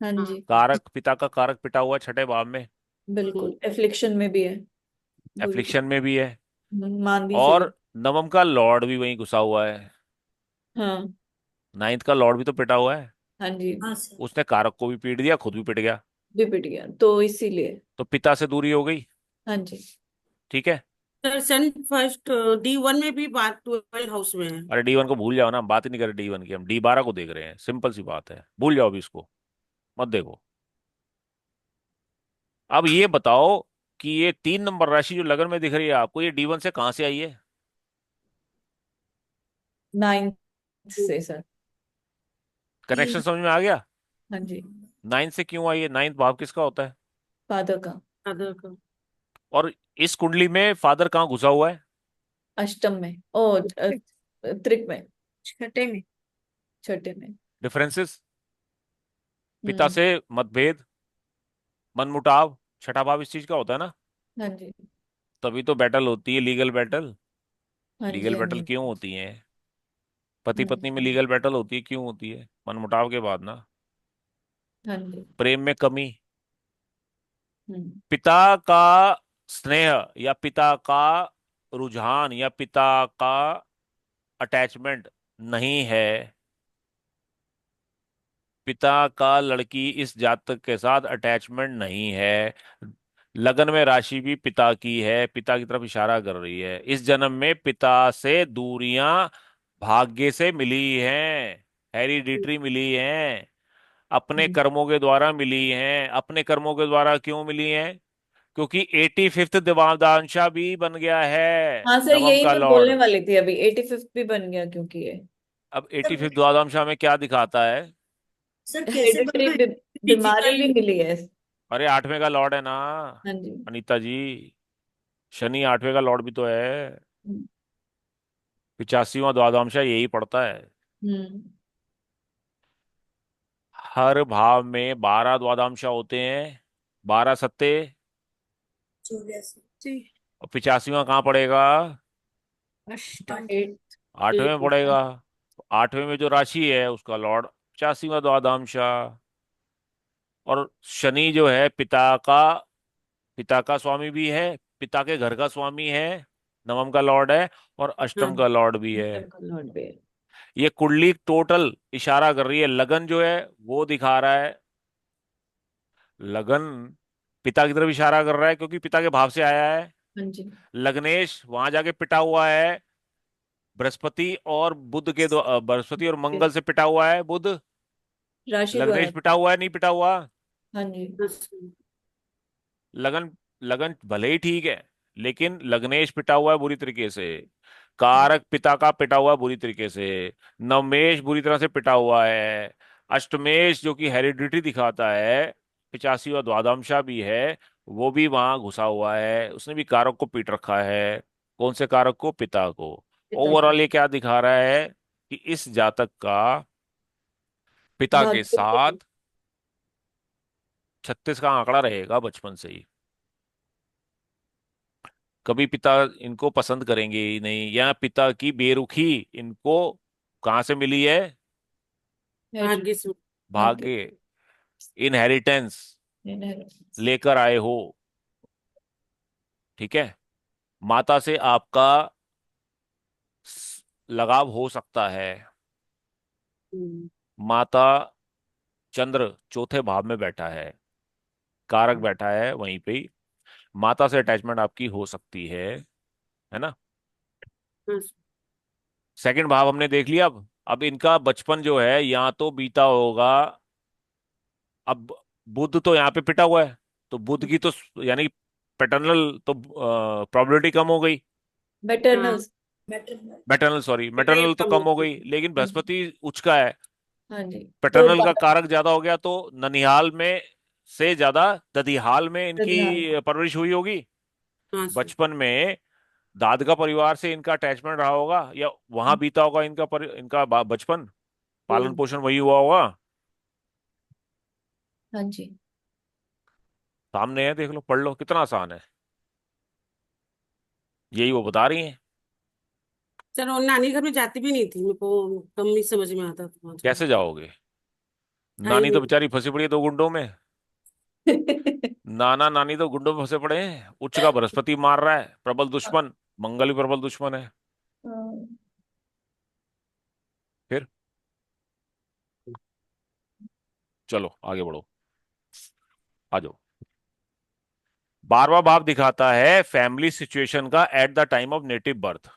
हाँ हाँ। जी। कारक पिता का कारक पिटा हुआ है छठे भाव में। बिल्कुल एफ्लिक्शन में भी है। गुरु एफ्लिक्शन में भी है। मान भी सही। और नवम का लॉर्ड भी वहीं घुसा हुआ है। हाँ। नाइन्थ का लॉर्ड भी तो पिटा हुआ है। हाँ जी। हाँ सर। उसने कारक को भी पीट दिया, खुद भी पिट गया। भी पिट गया तो इसीलिए। तो पिता से दूरी हो गई। हाँ जी। ठीक है। सर सन फर्स्ट D1 में भी बात 12 हाउस में है। अरे D1 को भूल जाओ ना, हम बात ही नहीं कर रहे D1 की, हम D12 को देख रहे हैं। सिंपल सी बात है, भूल जाओ अभी इसको, मत देखो। अब ये बताओ कि ये 3 नंबर राशि जो लगन में दिख रही है आपको, ये D1 से कहां से आई है? नाइन्थ से सर। कनेक्शन समझ में आ गया? हाँ जी। 9 से क्यों आई है? 9th भाव किसका होता है? फादर का। फादर का। और इस कुंडली में फादर कहाँ घुसा हुआ है? अष्टम में त्रिक में। छठे में। छठे में। डिफरेंसेस, पिता हम्म। से मतभेद, मनमुटाव, छठा भाव इस चीज का होता है ना। हाँ जी। तभी तो बैटल होती है, लीगल बैटल। हाँ जी। लीगल हाँ बैटल जी। क्यों होती है? पति पत्नी में हम्म। लीगल बैटल होती है, क्यों होती है? मनमुटाव के बाद ना। हाँ जी। प्रेम में कमी, हम्म। पिता का स्नेह या पिता का रुझान या पिता का अटैचमेंट नहीं है। पिता का लड़की इस जातक के साथ अटैचमेंट नहीं है। लगन में राशि भी पिता की है, पिता की तरफ इशारा कर रही है। इस जन्म में पिता से दूरियां भाग्य से मिली हैं, हेरिडिटरी मिली हैं, अपने हम्म। कर्मों के द्वारा मिली हैं। अपने कर्मों के द्वारा क्यों मिली हैं? क्योंकि 85th देवांशां भी बन गया है हाँ सर, नवम यही का मैं लॉर्ड। बोलने वाली थी अभी, 85th भी बन गया क्योंकि ये अब सर 85th द्वादशां में क्या दिखाता है? सर कैसे हेरिडिटरी बनना है? बीमारी फिजिकल। भी मिली है। अरे 8वें का लॉर्ड है ना हाँ जी। अनीता जी। शनि 8वें का लॉर्ड भी तो है। हम्म। 85वां द्वादशांश यही पड़ता है। हम्म। हर भाव में 12 द्वादशांश होते हैं। 12 सत्ते। 84। और 85वां कहाँ पड़ेगा? अष्टम। 8वें में एक पड़ेगा। 8वें में जो राशि है उसका लॉर्ड 85वां द्वादशांश। और शनि जो है पिता का स्वामी भी है, पिता के घर का स्वामी है, नवम का लॉर्ड है, और अष्टम हाँ का लॉर्ड भी है। अष्टम का लॉर्ड भी है। ये कुंडली टोटल इशारा कर रही है, लगन जो है वो दिखा रहा है। लगन पिता की तरफ इशारा कर रहा है क्योंकि पिता के भाव से आया है। हाँ जी। लग्नेश वहां जाके पिटा हुआ है बृहस्पति और बुध के बृहस्पति और मंगल से पिटा हुआ है बुध। राशि द्वारा। लग्नेश पिटा हुआ है नहीं पिटा हुआ? हाँ जी। अच्छा। लगन लगन भले ही ठीक है, लेकिन लग्नेश पिटा हुआ है बुरी तरीके से। कारक पिता का पिटा हुआ है बुरी तरीके से। नवमेश बुरी तरह से पिटा हुआ है। अष्टमेश जो कि हेरिडिटी दिखाता है, 85वां द्वादशांश भी है, वो भी वहां घुसा हुआ है, उसने भी कारक को पीट रखा है। कौन से कारक को? पिता को। पिता को। ओवरऑल ये क्या दिखा रहा है कि इस जातक का पिता के भाग्य। साथ 36 का आंकड़ा रहेगा बचपन से ही। कभी पिता इनको पसंद करेंगे ही नहीं, या पिता की बेरुखी इनको कहाँ से मिली है? भाग्य से। भाग्य। भाग्य, इनहेरिटेंस इनहेरिटेंस। लेकर आए हो। ठीक है। माता से आपका लगाव हो सकता है। हम्म, माता चंद्र चौथे भाव में बैठा है, कारक बैठा है वहीं पे ही। माता से अटैचमेंट आपकी हो सकती है ना? हाँ, सेकंड भाव हमने देख लिया। अब इनका बचपन जो है या तो बीता होगा। अब बुध तो यहाँ पे पिटा हुआ है, तो बुध की तो यानी पैटर्नल तो प्रोबेबिलिटी कम हो गई। मैटरनल। हाँ, मैटरनल। मैटरनल सॉरी, ये मैटरनल तो कम कम हो होती गई, है। लेकिन हाँ जी। बृहस्पति उच्च का है। हाँ जी। तो पैटर्नल का कारक ज्यादा हो गया, तो ननिहाल में से ज्यादा ददिहाल में ददियाल। इनकी परवरिश हुई होगी। हाँ सर। बचपन में दाद का परिवार से इनका अटैचमेंट रहा होगा, या वहां बीता होगा इनका बचपन, पालन हम्म, पोषण वही हुआ होगा। हाँ जी। सामने है, देख लो, पढ़ लो, कितना आसान है। यही वो बता रही हैं। सर और नानी घर में जाती भी नहीं थी, मेरे को कम ही समझ में आता था वहाँ कैसे जाना। जाओगे? था ही नानी तो नहीं। बेचारी फंसी पड़ी है दो गुंडों में। नाना नानी तो गुंडों में फंसे पड़े हैं। उच्च का बृहस्पति मार रहा है, प्रबल दुश्मन। मंगल भी प्रबल दुश्मन है। फिर चलो आगे बढ़ो, आ जाओ। 12वां भाव दिखाता है फैमिली सिचुएशन का eight the time of native birth.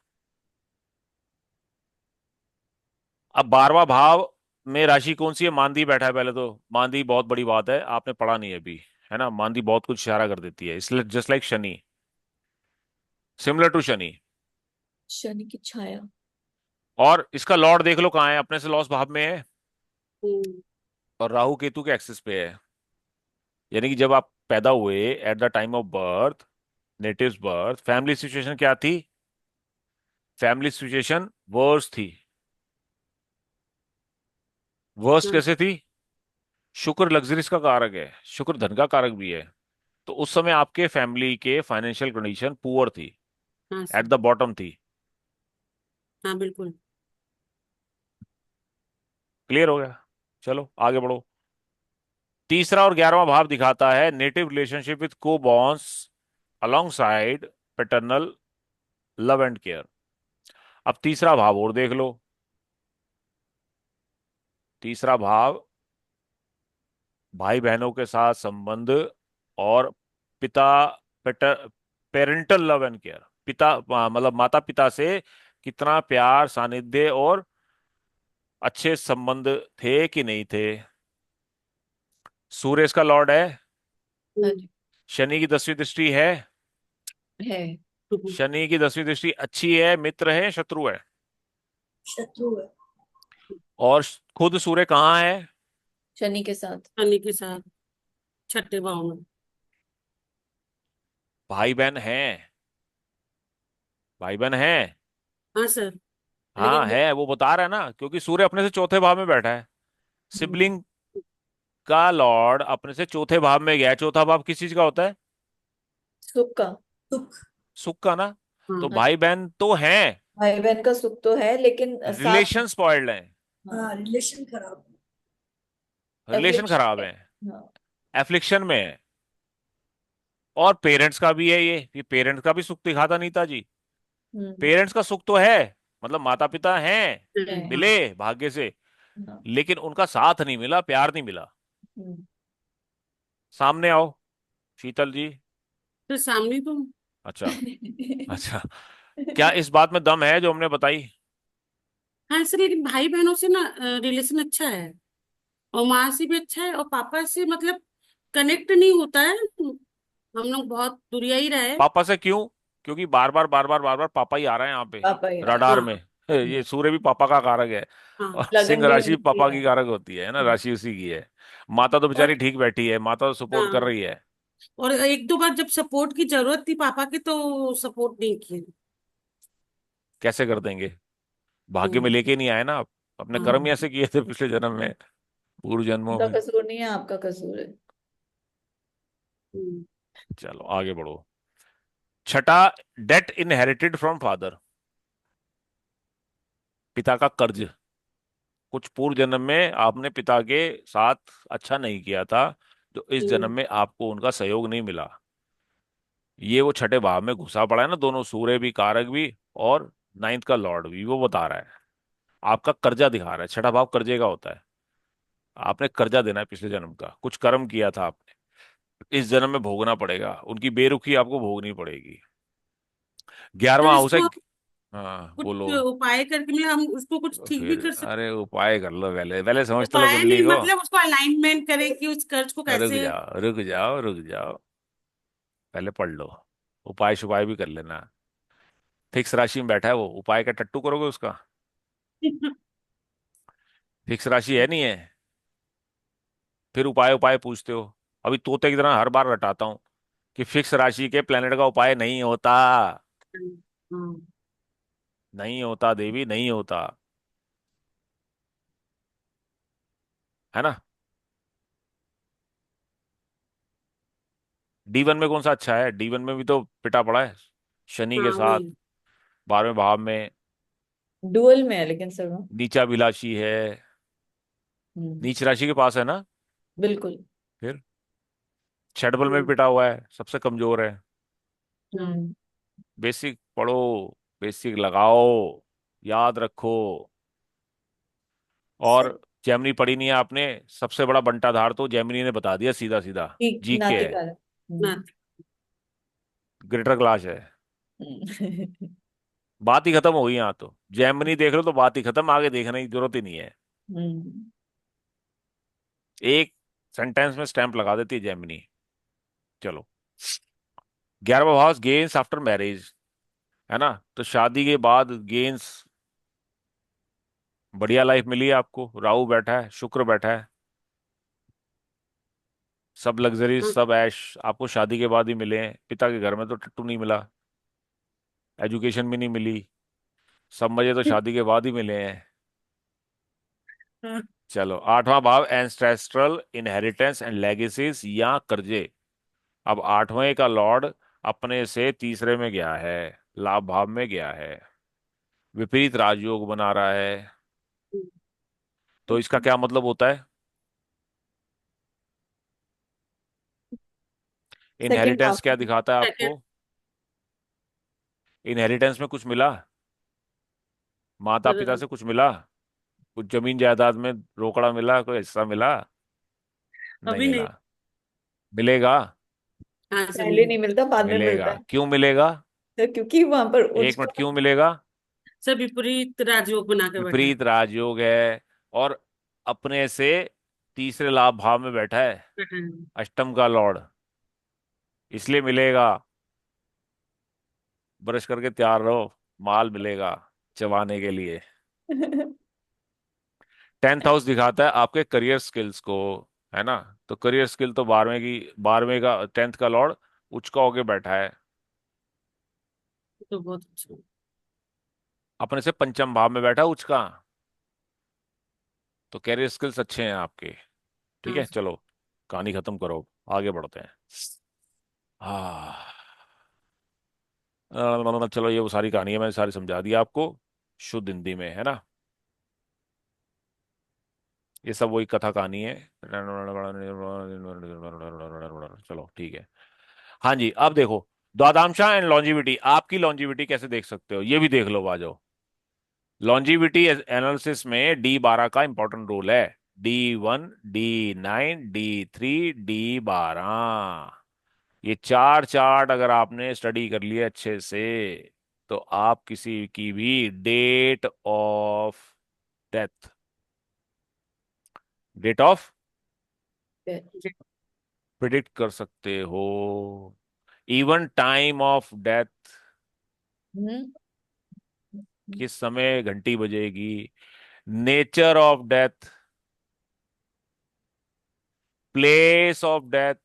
अब 12वां भाव में राशि कौन सी है? मांदी बैठा है। पहले तो मांदी बहुत बड़ी बात है, आपने पढ़ा नहीं है अभी, है ना? मांदी बहुत कुछ इशारा कर देती है, इसलिए just like Shani, similar to Shani. Shani की छाया। और इसका लॉर्ड देख लो कहाँ है, अपने से लॉस भाव में है, हम्म, और राहु केतु के एक्सिस पे है। यानी कि जब आप पैदा हुए, eight the time of birth, native birth, family situation क्या थी? फैमिली सिचुएशन वर्स थी। वर्स्ट हाँ कैसे थी? शुक्र लग्जरीज का कारक है, शुक्र धन का कारक भी है। तो उस समय आपके फैमिली के फाइनेंशियल कंडीशन पुअर थी, हाँ एट सर। द बॉटम थी। हाँ बिल्कुल। क्लियर हो गया? चलो आगे बढ़ो। तीसरा और 11वां भाव दिखाता है native relationship with co borns alongside paternal love and care. अब तीसरा भाव और देख लो। तीसरा भाव भाई बहनों के साथ संबंध, और पिता पेरेंटल लव एंड केयर, पिता मतलब माता पिता से कितना प्यार, सानिध्य और अच्छे संबंध थे कि नहीं थे। सूर्य इसका लॉर्ड है। हाँ हम्म, जी। शनि की 10वीं दृष्टि है। है। शनि की 10वीं दृष्टि अच्छी है, मित्र है, शत्रु है? शत्रु है। और खुद सूर्य कहाँ है? शनि के साथ। शनि के साथ। छठे भाव में। भाई बहन है, भाई बहन है। हाँ सर। हाँ लेकिन है, वो बता रहा है ना, क्योंकि सूर्य अपने से चौथे भाव में बैठा है। हम्म, सिबलिंग का लॉर्ड अपने से चौथे भाव में गया है। चौथा भाव किस चीज का होता है? सुख का। सुख। सुख का ना। तो हाँ भाई बहन तो हैं, भाई बहन का सुख तो है, लेकिन साथ रिलेशन स्पॉइल्ड हैं, हाँ, हाँ, रिलेशन खराब। रिलेशन एफ्लिक्शन खराब है। है, हाँ। एफ्लिक्शन में है। और पेरेंट्स का भी है ये पेरेंट्स का भी सुख दिखाता नीता जी। हम्म। पेरेंट्स का सुख तो है, मतलब माता पिता हैं, है। मिले भाग्य से, हाँ। लेकिन उनका साथ नहीं मिला, प्यार नहीं मिला। हम्म। सामने आओ शीतल जी। तो सामने तो। अच्छा, अच्छा, क्या इस बात में दम है जो हमने बताई? हाँ सर, लेकिन भाई बहनों से ना रिलेशन अच्छा है, और माँ से भी अच्छा है, और पापा से मतलब कनेक्ट नहीं होता है। हम लोग बहुत दूरिया ही रहे। पापा से क्यों? क्योंकि बार बार बार बार बार बार पापा ही आ रहा है यहाँ पे, पापा ही रहा है। रडार में। हाँ ये सूर्य भी पापा का कारक है, हाँ। और सिंह लगन भी राशि उनकी पापा है। की कारक होती है ना, राशि उसी की है। माता तो बेचारी और ठीक बैठी है, माता तो सपोर्ट कर हाँ, रही है। और एक दो बार जब सपोर्ट की जरूरत थी पापा की तो सपोर्ट नहीं किए। कैसे कर देंगे? भाग्य में हम्म, लेके नहीं आए ना आप, अपने कर्म ही हाँ। ऐसे किए थे पिछले जन्म में, पूर्व जन्मों उनका में। कसूर नहीं है, आपका कसूर है। हम्म, चलो आगे बढ़ो। छठा, डेट इनहेरिटेड फ्रॉम फादर, पिता का कर्ज। कुछ पूर्व जन्म में आपने पिता के साथ अच्छा नहीं किया था, जो इस जन्म हम्म, में आपको उनका सहयोग नहीं मिला। ये वो छठे भाव में घुसा पड़ा है ना, दोनों, सूर्य भी कारक भी, और नाइन्थ का लॉर्ड भी, वो बता रहा है, आपका कर्जा दिखा रहा है। छठा भाव कर्जे का होता है। आपने कर्जा देना है पिछले जन्म का, कुछ कर्म किया था आपने, इस जन्म में भोगना पड़ेगा, उनकी बेरुखी आपको भोगनी पड़ेगी। सर 11वां हाउस है। इसको हाँ कुछ बोलो। उपाय करके मतलब हम उसको कुछ ठीक भी फिर कर सकते। अरे उपाय कर लो, पहले पहले समझ तो लो उपाय कुंडली नहीं, को। मतलब उसको अलाइनमेंट करें कि उस कर्ज को रुक कैसे। जाओ रुक जाओ रुक जाओ, पहले पढ़ लो, उपाय शुपाय भी कर लेना। फिक्स राशि में बैठा है वो, उपाय का टट्टू करोगे उसका? फिक्स राशि है नहीं है, फिर उपाय उपाय पूछते हो। अभी तोते की तरह हर बार रटाता हूँ कि फिक्स राशि के प्लेनेट का उपाय नहीं होता, हाँ नहीं होता देवी, नहीं होता, है ना। D1 में कौन सा अच्छा है? D1 में भी तो पिटा पड़ा है शनि के हाँ साथ, वही। 12वें भाव में। डुअल में है लेकिन सर वो। नीचा भिलाषी है, हम्म। नीच राशि के पास है ना। बिल्कुल। फिर छठबल में भी हम्म, पिटा हुआ है, सबसे कमजोर है। हाँ हम्म। बेसिक पढ़ो, बेसिक लगाओ, याद रखो। सर। और जेमिनी पढ़ी नहीं है आपने, सबसे बड़ा बंटाधार तो जेमिनी ने बता दिया सीधा सीधा, ठीक जी के है, नातिका है। ना। ग्रेटर क्लास है। हम्म। बात ही खत्म हो गई यहाँ तो, जेमिनी देख लो तो बात ही खत्म, आगे देखने की जरूरत ही नहीं है। हम्म। एक सेंटेंस में स्टैंप लगा देती है जेमिनी। चलो, 11वां हाउस गेन्स आफ्टर मैरिज, है ना, तो शादी के बाद गेन्स, बढ़िया लाइफ मिली है आपको, राहु बैठा है, शुक्र बैठा है, सब लग्जरीज हाँ, सब ऐश आपको शादी के बाद ही मिले हैं। पिता के घर में तो टट्टू नहीं मिला, एजुकेशन भी नहीं मिली, सब मजे तो शादी के बाद ही मिले हैं। हाँ, चलो, 8वां भाव एंसेस्ट्रल इनहेरिटेंस एंड लेगेसीज या कर्जे। अब 8वें का लॉर्ड अपने से तीसरे में गया है, लाभ भाव में गया है, विपरीत राजयोग बना रहा है। तो इसका क्या मतलब होता है? सेकंड इनहेरिटेंस हाफ क्या दिखाता है सेकंड। आपको? इनहेरिटेंस में कुछ मिला, माता पिता सर से कुछ मिला, कुछ जमीन जायदाद में रोकड़ा मिला, कोई हिस्सा मिला? नहीं अभी मिला। नहीं। मिलेगा, हाँ सर पहले मिली। नहीं मिलता, बाद में मिलता मिलेगा। है। क्यों मिलेगा? तो क्योंकि वहां पर एक मिनट, उसका क्यों मिलेगा? सर विपरीत राजयोग बना के बैठा है। विपरीत राजयोग है, और अपने से तीसरे लाभ भाव में बैठा है, बैठा है। अष्टम का लॉर्ड, इसलिए मिलेगा। ब्रश करके तैयार रहो, माल मिलेगा चबाने के लिए। 10th हाउस दिखाता है आपके करियर स्किल्स को, है ना। तो करियर स्किल तो 12वें का 10th का लॉर्ड उच्च का होके बैठा है, तो बहुत अच्छा। अपने से पंचम भाव में बैठा है उच्च का। तो कैरियर स्किल्स अच्छे हैं आपके। ठीक हाँ है, चलो कहानी खत्म करो, आगे बढ़ते हैं। हाँ, चलो ये वो सारी कहानी है, मैंने सारी समझा दी आपको शुद्ध हिंदी में, है ना। ये सब वही कथा कहानी है। चलो ठीक है। हाँ जी, अब देखो द्वादांशा एंड लॉन्जिविटी, आपकी लॉन्जिविटी कैसे देख सकते हो ये भी देख लो बाजो। लॉन्जिविटी एनालिसिस में D12 का इंपॉर्टेंट रोल है। D1, D9, D3, D12, ये चार चार्ट अगर आपने स्टडी कर लिया अच्छे से, तो आप किसी की भी डेथ डेट ऑफ प्रिडिक्ट कर सकते हो। Even time of death, hmm. किस समय घंटी बजेगी। Nature of death, place of death,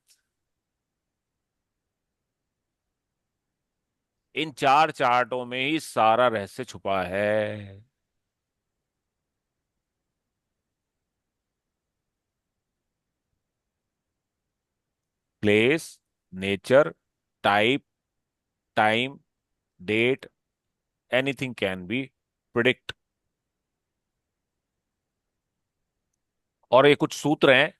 इन चार चार्टों में ही सारा रहस्य छुपा है। Place, nature, type, time, date, anything can be predict. और ये कुछ सूत्र हैं।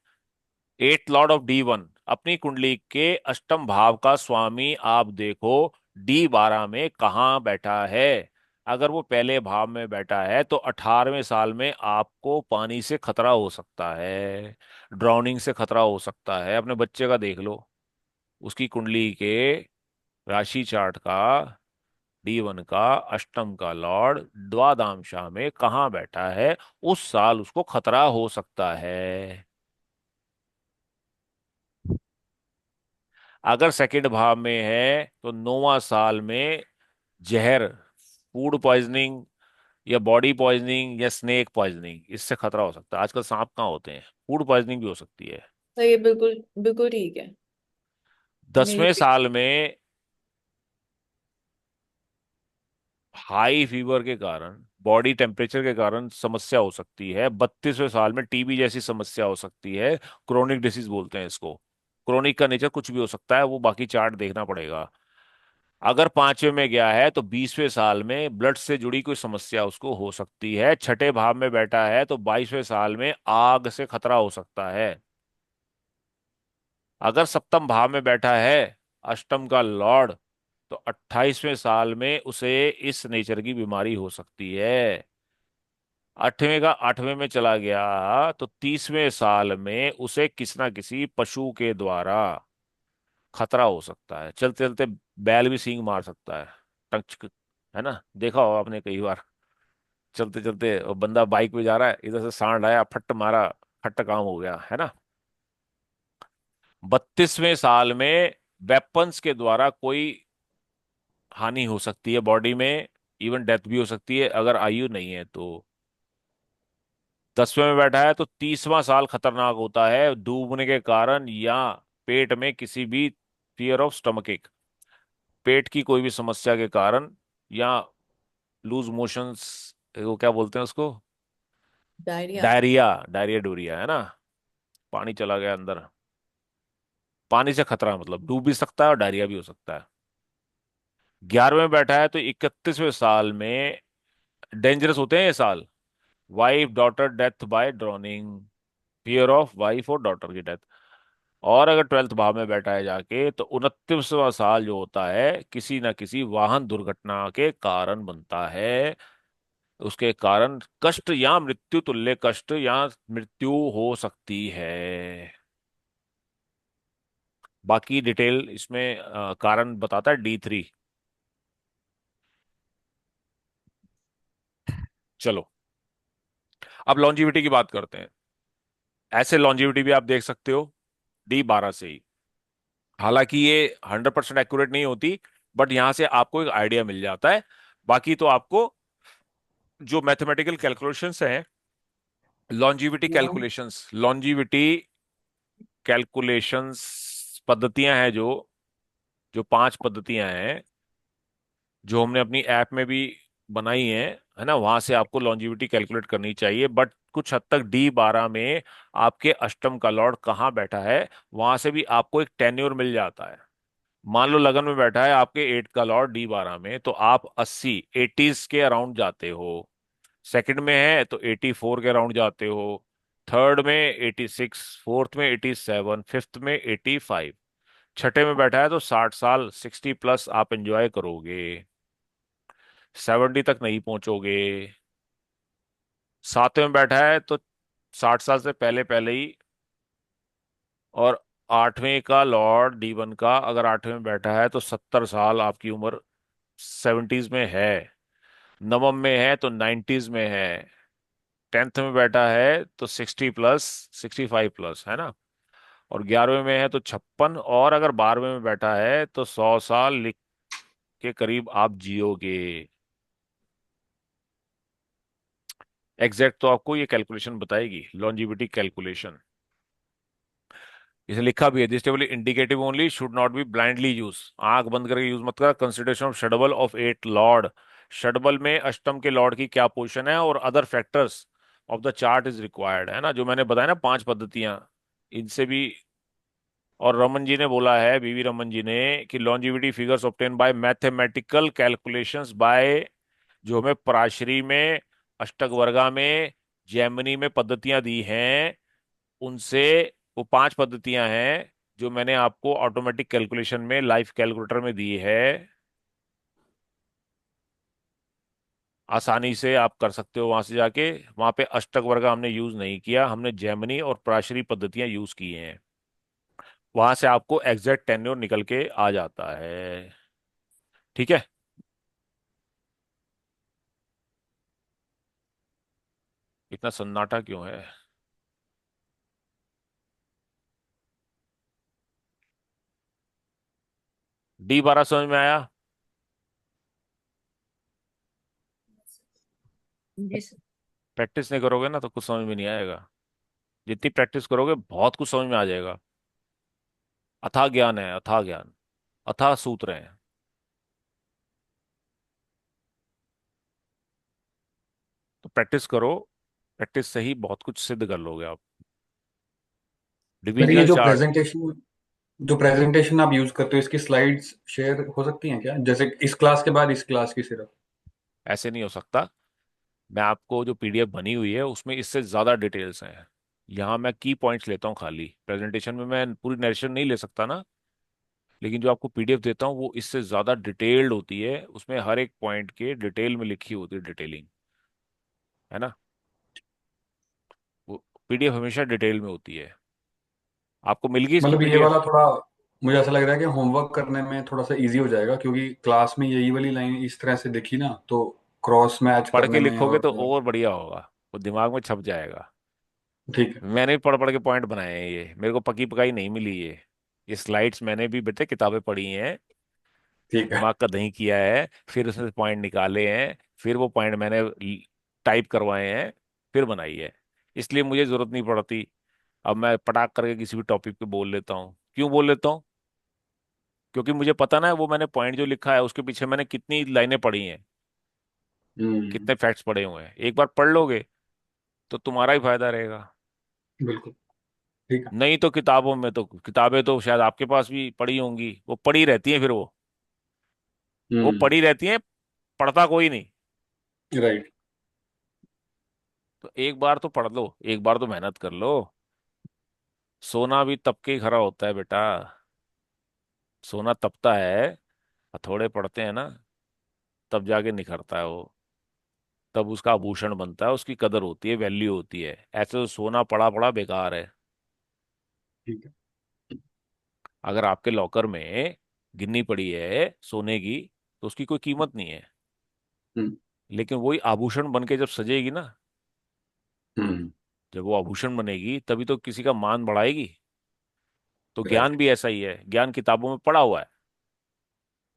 8 लॉर्ड ऑफ D1 अपनी कुंडली के अष्टम भाव का स्वामी आप देखो D12 में कहाँ बैठा है। अगर वो पहले भाव में बैठा है तो 18वें साल में आपको पानी से खतरा हो सकता है, ड्राउनिंग से खतरा हो सकता है। अपने बच्चे का देख लो, उसकी कुंडली के राशि चार्ट का D1 का अष्टम का लॉर्ड द्वादशांश में कहाँ बैठा है, उस साल उसको खतरा हो सकता है। अगर सेकंड भाव में है तो 9वां साल में जहर, फूड पॉइजनिंग या बॉडी पॉइजनिंग या स्नेक पॉइजनिंग, इससे खतरा हो सकता है। आजकल सांप कहाँ होते हैं, फूड पॉइजनिंग भी हो सकती है। तो ये बिल्कुल बिल्कुल ठीक है। मेरी 10वें साल में हाई फीवर के कारण, बॉडी टेम्परेचर के कारण समस्या हो सकती है। 32वें साल में टीबी जैसी समस्या हो सकती है, क्रोनिक डिसीज बोलते हैं इसको। क्रोनिक का नेचर कुछ भी हो सकता है, वो बाकी चार्ट देखना पड़ेगा। अगर 5वें में गया है तो 20वें साल में ब्लड से जुड़ी कोई समस्या उसको हो सकती है। छठे भाव में बैठा है तो 22वें साल में आग से खतरा हो सकता है। अगर सप्तम भाव में बैठा है अष्टम का लॉर्ड, तो 28वें साल में उसे इस नेचर की बीमारी हो सकती है। 8वें में चला गया तो 30वें साल में उसे किसी ना किसी पशु के द्वारा खतरा हो सकता है। चलते चलते बैल भी सींग मार सकता है, टंच, है ना, देखा होगा आपने कई बार। चलते चलते वो बंदा बाइक पे जा रहा है, इधर से सांड आया, फट मारा, फट काम हो गया, है ना। 32वें साल में वेपन्स के द्वारा कोई हानि हो सकती है बॉडी में, इवन डेथ भी हो सकती है अगर आयु नहीं है तो। 10वें में बैठा है तो 30वां साल खतरनाक होता है डूबने के कारण, या पेट में किसी भी फियर ऑफ स्टमक एक, पेट की कोई भी समस्या के कारण, या लूज मोशंस, वो क्या बोलते हैं उसको, डायरिया। डायरिया, डायरिया डोरिया, है ना, पानी चला गया अंदर। पानी से खतरा मतलब डूब भी सकता है और डायरिया भी हो सकता है। 11वें में बैठा है तो 31वें साल में डेंजरस होते हैं ये साल। Wife daughter death by droning, fear of wife और डॉटर की डेथ। और अगर 12th भाव में बैठा है जाके तो 29वां साल जो होता है किसी ना किसी वाहन दुर्घटना के कारण बनता है। उसके कारण कष्ट या मृत्यु तुल्य कष्ट या मृत्यु हो सकती है। बाकी डिटेल इसमें कारण बताता है D3। चलो अब लॉन्जिविटी की बात करते हैं। ऐसे लॉन्जिविटी भी आप देख सकते हो D12 से ही। हालांकि ये 100% एक्यूरेट नहीं होती, बट यहां से आपको एक आइडिया मिल जाता है। बाकी तो आपको जो मैथमेटिकल कैलकुलेशंस हैं, लॉन्जिविटी कैलकुलेशंस, लॉन्जिविटी कैलकुलेशंस पद्धतियां हैं, जो जो 5 पद्धतियां हैं जो हमने अपनी ऐप में भी बनाई हैं, है ना, वहां से आपको लॉन्जिविटी कैलकुलेट करनी चाहिए। बट कुछ हद तक D12 में आपके अष्टम का लॉर्ड कहाँ बैठा है, वहां से भी आपको एक टेन्योर मिल जाता है। मान लो लगन में बैठा है आपके 8 का लॉर्ड D12 में, तो आप 80 80s के अराउंड जाते हो। सेकंड में है तो 84 के अराउंड जाते हो। थर्ड में 86, फोर्थ में 87, फिफ्थ में 85। छठे में बैठा है तो 60 साल 60+ आप एंजॉय करोगे, 70 तक नहीं पहुंचोगे। सातवें में बैठा है तो 60 साल से पहले पहले ही। और आठवें का लॉर्ड D1 का अगर आठवें में बैठा है तो 70 साल आपकी उम्र 70s में है। नवम में है तो 90s में है। 10th में बैठा है तो 60+, 65+, है ना। और 11वें में है तो 56, और अगर 12वें में बैठा है तो 100 साल लिख के करीब आप जियोगे। एग्जैक्ट तो आपको ये कैलकुलेशन बताएगी, लॉन्जिविटी कैलकुलेशन। इसे लिखा भी है, this table indicative only, should not be blindly use. आंख बंद करके यूज मत कर। कंसिडरेशन ऑफ षडबल ऑफ 8 लॉर्ड, षडबल में अष्टम के लॉर्ड की क्या पोजीशन है, और other factors of the chart is required, है ना, जो मैंने बताया ना 5 पद्धतियां, इनसे भी। और रमन जी ने बोला है, बीवी रमन जी ने, कि longevity figures obtain by mathematical calculations by, जो हमें पराशरी में, अष्टक वर्गा में, जैमिनी में पद्धतियां दी हैं, उनसे, वो 5 पद्धतियां हैं जो मैंने आपको ऑटोमेटिक कैलकुलेशन में लाइफ कैलकुलेटर में दी है। आसानी से आप कर सकते हो वहां से जाके। वहां पे अष्टक वर्ग हमने यूज नहीं किया, हमने जैमिनी और पराशरी पद्धतियां यूज की हैं। वहां से आपको एग्जैक्ट टेन्योर निकल के आ जाता है। ठीक है। इतना सन्नाटा क्यों है? D12 समझ में आया? जी सर। प्रैक्टिस नहीं करोगे ना तो कुछ समझ में नहीं आएगा। जितनी प्रैक्टिस करोगे बहुत कुछ समझ में आ जाएगा। अथाह ज्ञान है, अथाह ज्ञान, अथाह सूत्र हैं। तो प्रैक्टिस करो, प्रैक्टिस से ही बहुत कुछ सिद्ध कर लोगे आप। सर ये डिविजनल चार्ट। जो प्रेजेंटेशन आप यूज करते हो इसकी स्लाइड्स शेयर हो सकती हैं क्या, जैसे इस क्लास के बाद इस क्लास की सिर्फ? ऐसे नहीं हो सकता। मैं आपको जो PDF बनी हुई है उसमें इससे ज्यादा डिटेल्स हैं। यहाँ मैं की पॉइंट्स लेता हूँ खाली, प्रेजेंटेशन में मैं पूरी नरेशन नहीं ले सकता ना। लेकिन जो आपको PDF देता हूँ वो इससे ज्यादा डिटेल्ड होती है, उसमें हर एक पॉइंट के डिटेल में लिखी होती है, डिटेलिंग, है ना। वो PDF हमेशा डिटेल में होती है। आपको मिल गई इसकी मतलब ये वाला PDF? थोड़ा मुझे ऐसा लग रहा है कि होमवर्क करने में थोड़ा सा इजी हो जाएगा, क्योंकि क्लास में यही वाली लाइन इस तरह से देखी ना तो क्रॉस मैच पढ़ करने के में लिखोगे तो और और बढ़िया होगा, वो दिमाग में छप जाएगा। ठीक है। मैंने भी पढ़ पढ़ के पॉइंट बनाए हैं, ये मेरे को पकी पकाई नहीं मिली। ये स्लाइड्स मैंने भी बेटे किताबें पढ़ी हैं, ठीक है। दिमाग का दही किया है, फिर उसमें पॉइंट निकाले हैं, फिर वो पॉइंट मैंने टाइप करवाए हैं, फिर बनाई है। इसलिए मुझे जरूरत नहीं पड़ती। अब मैं पटाख करके किसी भी टॉपिक पे बोल लेता हूँ। क्यों बोल लेता हूँ? क्योंकि मुझे पता ना है वो मैंने पॉइंट जो लिखा है उसके पीछे मैंने कितनी लाइनें पढ़ी हैं, हम्म। कितने फैक्ट्स पढ़े हुए हैं। एक बार पढ़ लोगे तो तुम्हारा ही फायदा रहेगा। बिल्कुल। ठीक है। नहीं तो किताबों में, तो किताबें तो शायद आपके पास भी पढ़ी होंगी, वो पढ़ी रहती हैं, फिर वो हम्म। पढ़ी रहती हैं, पढ़ता कोई नहीं। राइट। तो एक बार तो पढ़ लो, एक बार तो मेहनत कर लो। सोना भी तप के ही खरा होता है बेटा। सोना तपता है, हथौड़े पड़ते हैं ना, तब जाके निखरता है वो, तब उसका आभूषण बनता है, उसकी कदर होती है, वैल्यू होती है। ऐसे तो सोना पड़ा पड़ा बेकार है। ठीक है। अगर आपके लॉकर में गिन्नी पड़ी है सोने की तो उसकी कोई कीमत नहीं है। हम्म। लेकिन वही आभूषण बन के जब सजेगी ना, हम्म। जब वो आभूषण बनेगी तभी तो किसी का मान बढ़ाएगी। तो ज्ञान राइट। भी ऐसा ही है, ज्ञान किताबों में पढ़ा हुआ है।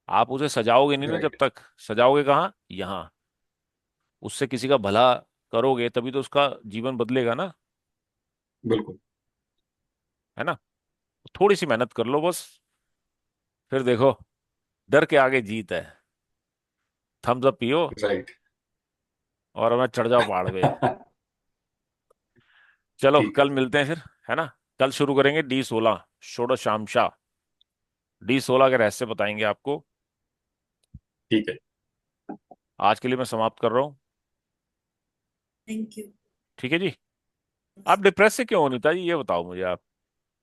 आप उसे सजाओगे नहीं ना जब राइट। तक। सजाओगे कहाँ? यहाँ। उससे किसी का भला करोगे तभी तो उसका जीवन बदलेगा ना, बिल्कुल। है ना। थोड़ी सी मेहनत कर लो बस, फिर देखो डर के आगे जीत है। थम्स अप पियो राइट। और हमें चढ़ जाओ पहाड़ पे। चलो ठीक है कल सर। मिलते हैं फिर, है ना। कल शुरू करेंगे D16, षोडशांशा। D16 के रहस्य बताएंगे आपको। ठीक है। आज के लिए मैं समाप्त कर रहा हूँ। Thank you. ठीक है जी। आप डिप्रेस से क्यों हो नीता जी, ये बताओ मुझे आप।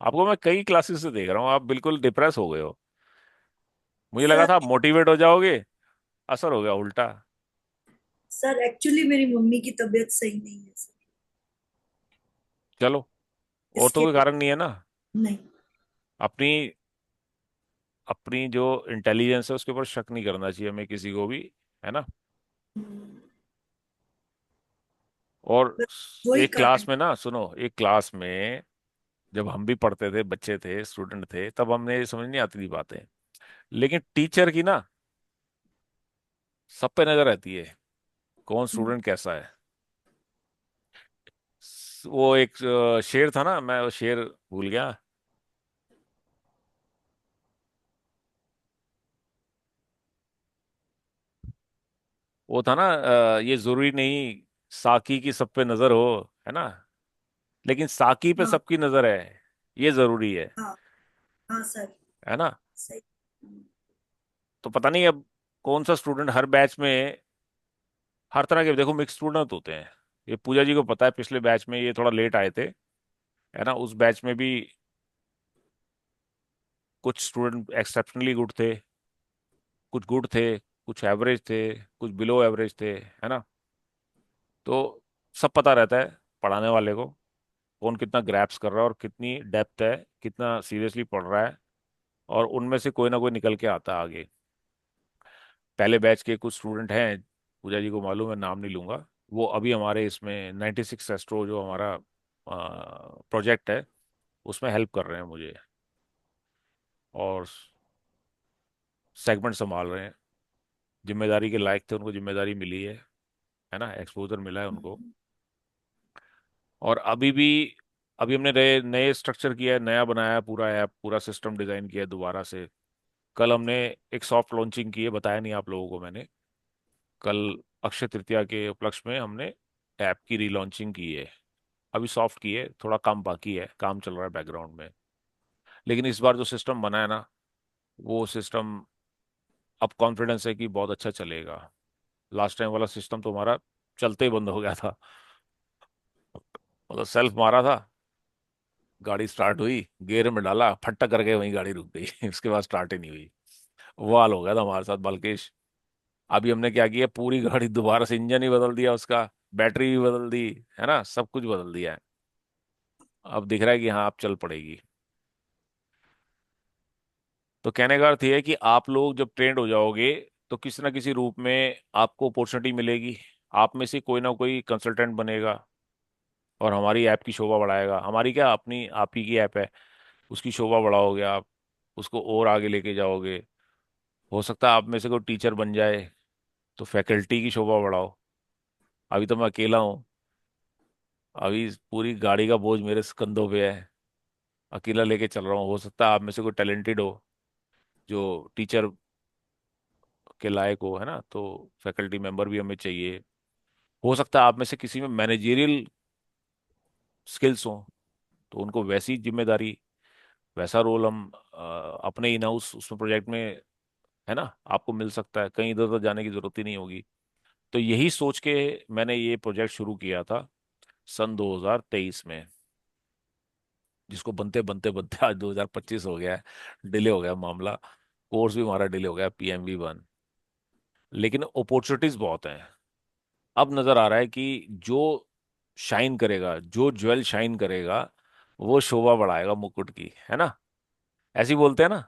आपको मैं कई क्लासेस से देख रहा हूँ, आप बिल्कुल डिप्रेस हो गए हो। मुझे लगा सर था आप मोटिवेट हो जाओगे, असर हो गया उल्टा। सर एक्चुअली मेरी मम्मी की तबीयत सही नहीं है सर, चलो, और तो इसके कोई कारण नहीं है ना। नहीं। अपनी अपनी जो इंटेलिजेंस है उसके ऊपर शक नहीं करना चाहिए हमें किसी को भी, है ना। और बस वही एक क्लास कारण। में ना, सुनो, एक क्लास में जब हम भी पढ़ते थे, बच्चे थे, स्टूडेंट थे, तब हमने ये समझ नहीं आती थी बातें। लेकिन टीचर की ना सब पे नजर रहती है, कौन स्टूडेंट कैसा है। वो एक शेर था ना, मैं वो शेर भूल गया। वो था ना, ये जरूरी नहीं साकी की सब पे नजर हो, है ना, लेकिन साकी पे हाँ सबकी नजर है, ये जरूरी हाँ हाँ सर, है ना। सही। तो पता नहीं अब कौन सा स्टूडेंट हर बैच में, हर तरह के देखो मिक्स स्टूडेंट होते हैं। ये पूजा जी को पता है, पिछले बैच में ये थोड़ा लेट आए थे, है ना, उस बैच में भी कुछ स्टूडेंट एक्सेप्शनली गुड थे, कुछ गुड थे, कुछ एवरेज थे, कुछ बिलो एवरेज थे, है ना। तो सब पता रहता है पढ़ाने वाले को, कौन कितना ग्रैप्स कर रहा है और कितनी डेप्थ है, कितना सीरियसली पढ़ रहा है। और उनमें से कोई ना कोई निकल के आता है आगे। पहले बैच के कुछ स्टूडेंट हैं, पूजा जी को मालूम है, नाम नहीं लूंगा, वो अभी हमारे इसमें 96 एस्ट्रो जो हमारा प्रोजेक्ट है उसमें हेल्प कर रहे हैं मुझे, और सेगमेंट संभाल रहे हैं। जिम्मेदारी के लायक थे, उनको जिम्मेदारी मिली है ना, एक्सपोजर मिला है उनको। और अभी हमने नए नए स्ट्रक्चर किया है, नया बनाया है पूरा ऐप, पूरा सिस्टम डिजाइन किया है दोबारा से। कल हमने एक सॉफ्ट लॉन्चिंग की है, बताया नहीं आप लोगों को मैंने। कल अक्षय तृतीया के उपलक्ष्य में हमने ऐप की रीलॉन्चिंग की है। अभी सॉफ्ट की है, थोड़ा काम बाकी है, काम चल रहा है बैकग्राउंड में। लेकिन इस बार जो सिस्टम बना है ना, वो सिस्टम अब कॉन्फिडेंस है कि बहुत अच्छा चलेगा। लास्ट टाइम वाला सिस्टम तो हमारा चलते ही बंद हो गया था, मतलब सेल्फ मारा था, गाड़ी स्टार्ट हुई, गियर में डाला, फट्टा करके वहीं गाड़ी रुक गई उसके बाद स्टार्ट ही नहीं हुई। वो हाल हो गया था हमारे साथ बालकेश। अभी हमने क्या किया, पूरी गाड़ी दोबारा से इंजन ही बदल दिया उसका, बैटरी भी बदल दी, है ना, सब कुछ बदल दिया है। अब दिख रहा है कि हाँ अब चल पड़ेगी। तो कहने का अर्थ ये है कि आप लोग जब ट्रेंड हो जाओगे तो किसी ना किसी रूप में आपको अपॉर्चुनिटी मिलेगी। आप में से कोई ना कोई कंसल्टेंट बनेगा और हमारी ऐप की शोभा बढ़ाएगा। हमारी क्या, अपनी आप ही की ऐप है, उसकी शोभा बढ़ाओगे आप, उसको और आगे लेके जाओगे। हो सकता है आप में से कोई टीचर बन जाए तो फैकल्टी की शोभा बढ़ाओ। अभी तो मैं अकेला हूँ, अभी पूरी गाड़ी का बोझ मेरे कंधों पे है, अकेला लेके चल रहा हूँ। हो सकता है आप में से कोई टैलेंटेड हो जो टीचर के लायक हो, है ना, तो फैकल्टी मेंबर भी हमें चाहिए। हो सकता है आप में से किसी में मैनेजेरियल स्किल्स हो, तो उनको वैसी जिम्मेदारी, वैसा रोल हम अपने इन हाउस उसमें प्रोजेक्ट में, है ना, आपको मिल सकता है। कहीं इधर उधर जाने की जरूरत ही नहीं होगी। तो यही सोच के मैंने ये प्रोजेक्ट शुरू किया था सन 2023 में, जिसको बनते बनते बनते आज 2025 हो गया है। डिले हो गया मामला, कोर्स भी हमारा डिले हो गया, PMV1। लेकिन अपॉर्चुनिटीज बहुत हैं। अब नजर आ रहा है कि जो शाइन करेगा, जो ज्वेल शाइन करेगा, वो शोभा बढ़ाएगा मुकुट की, है ना, ऐसे ही बोलते हैं ना।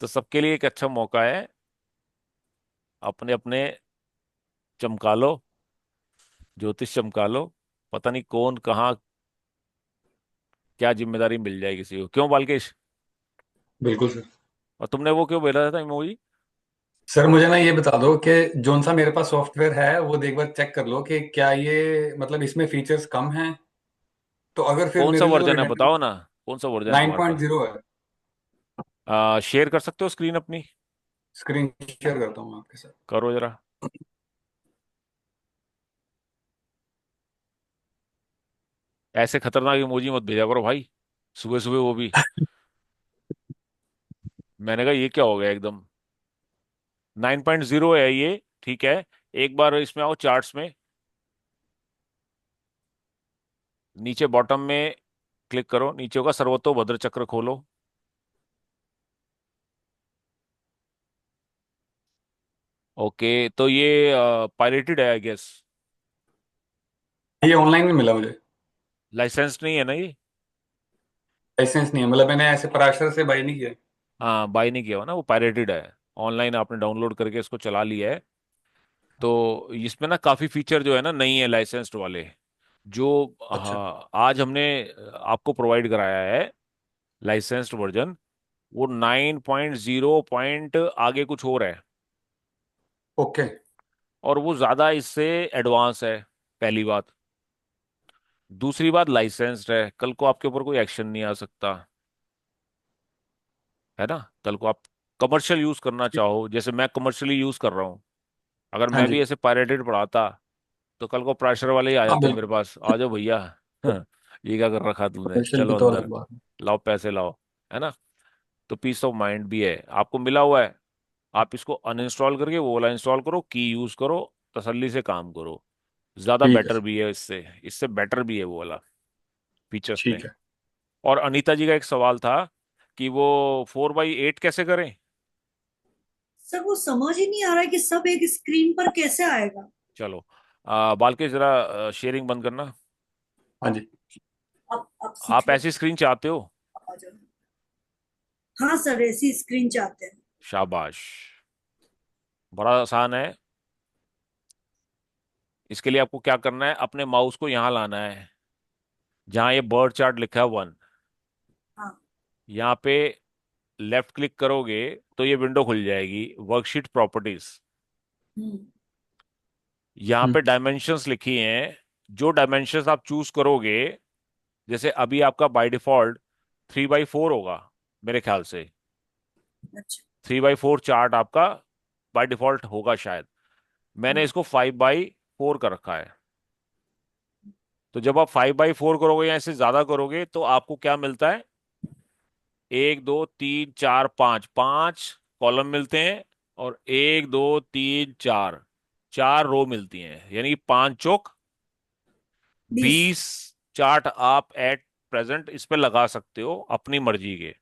तो सबके लिए एक अच्छा मौका है, अपने अपने चमका लो, ज्योतिष चमका लो। पता नहीं कौन कहाँ क्या जिम्मेदारी मिल जाए किसी को, क्यों बालकेश। बिल्कुल सर। और तुमने वो क्यों भेजा था इमोजी। सर मुझे ना ये बता दो कि जोन सा मेरे पास सॉफ्टवेयर है वो एक बार चेक कर लो कि क्या ये मतलब इसमें फीचर्स कम हैं तो अगर फिर कौन सा मेरे लिए तो वर्जन है रिडंडेंट बताओ ना, कौन सा वर्जन है नाइन तुम्हारे पॉइंट पास? जीरो है। शेयर कर सकते हो स्क्रीन अपनी? स्क्रीन शेयर करता हूँ मैं आपके साथ। करो जरा। ऐसे खतरनाक इमोजी मत भेजा करो भाई, सुबह सुबह वो भी। मैंने कहा ये क्या हो गया एकदम। 9.0 है ये, ठीक है। एक बार इसमें आओ चार्ट्स में, नीचे बॉटम में क्लिक करो, नीचे होगा सर्वतोभद्र चक्र, खोलो। ओके, तो ये पायरेटेड है आई गेस। ये ऑनलाइन में मिला मुझे। लाइसेंस नहीं है ना ये? लाइसेंस नहीं है, मतलब मैंने ऐसे पराशर से बाई नहीं किया। हाँ, बाय नहीं किया हो ना, वो पायरेटेड है। ऑनलाइन आपने डाउनलोड करके इसको चला लिया है। तो इसमें ना काफी फीचर जो है ना नहीं है लाइसेंस्ड वाले, जो अच्छा। हाँ आज हमने आपको प्रोवाइड कराया है लाइसेंस्ड वर्जन, वो 9.0 पॉइंट आगे कुछ और है। ओके। और वो ज्यादा इससे एडवांस है, पहली बात। दूसरी बात, लाइसेंस्ड है, कल को आपके ऊपर कोई एक्शन नहीं आ सकता, है ना। कल को आप कमर्शियल यूज करना चाहो, जैसे मैं कमर्शियली यूज कर रहा हूँ, अगर हाँ मैं जी। भी ऐसे पायरेटेड पढ़ाता तो कल को प्रेशर वाले ही आ हाँ जाते मेरे बिल्कुल। पास, आ जाओ भैया। ये क्या कर रखा तुमने, कमर्शियल की चलो तो अलग अंदर, बात है। लाओ पैसे लाओ, है ना। तो पीस ऑफ माइंड भी है आपको मिला हुआ है। आप इसको अनइंस्टॉल करके वो वाला इंस्टॉल करो, की यूज करो, तसल्ली से काम करो। ज्यादा ठीक है बेटर सर। भी है, इससे इससे बेटर भी है वो वाला फीचर्स में। ठीक है। और अनीता जी का एक सवाल था कि वो 4x8 कैसे करें। सर वो समझ ही नहीं आ रहा है कि सब एक स्क्रीन पर कैसे आएगा। चलो, बाल के जरा शेयरिंग बंद करना। हाँ जी। आप सीख आप लो। ऐसी स्क्रीन चाहते हो? आ जाओ। हाँ सर, ऐसी स्क्रीन चाहते हैं। शाबाश, बड़ा आसान है। इसके लिए आपको क्या करना है, अपने माउस को यहाँ लाना है, जहाँ ये बर्ड चार्ट लिखा है 1। हाँ। यहाँ पे लेफ्ट क्लिक करोगे तो ये विंडो खुल जाएगी, वर्कशीट प्रॉपर्टीज। हम्म। यहाँ हम्म। पे डायमेंशंस लिखी हैं, जो डायमेंशंस आप चूज करोगे, जैसे अभी आपका बाय डिफॉल्ट 3x4 होगा मेरे ख्याल से। अच्छा। 3x4 चार्ट आपका बाय डिफॉल्ट होगा शायद। मैंने हम्म। इसको 5x4 कर रखा है। तो जब आप 5x4 करोगे या इससे ज्यादा करोगे तो आपको क्या मिलता है, 1 2 3 4 5 5 कॉलम मिलते हैं, और 1 2 3 4 4 रो मिलती हैं, यानी 20। 5 चौक 20 चार्ट आप एट प्रेजेंट इस पे लगा सकते हो अपनी मर्जी के।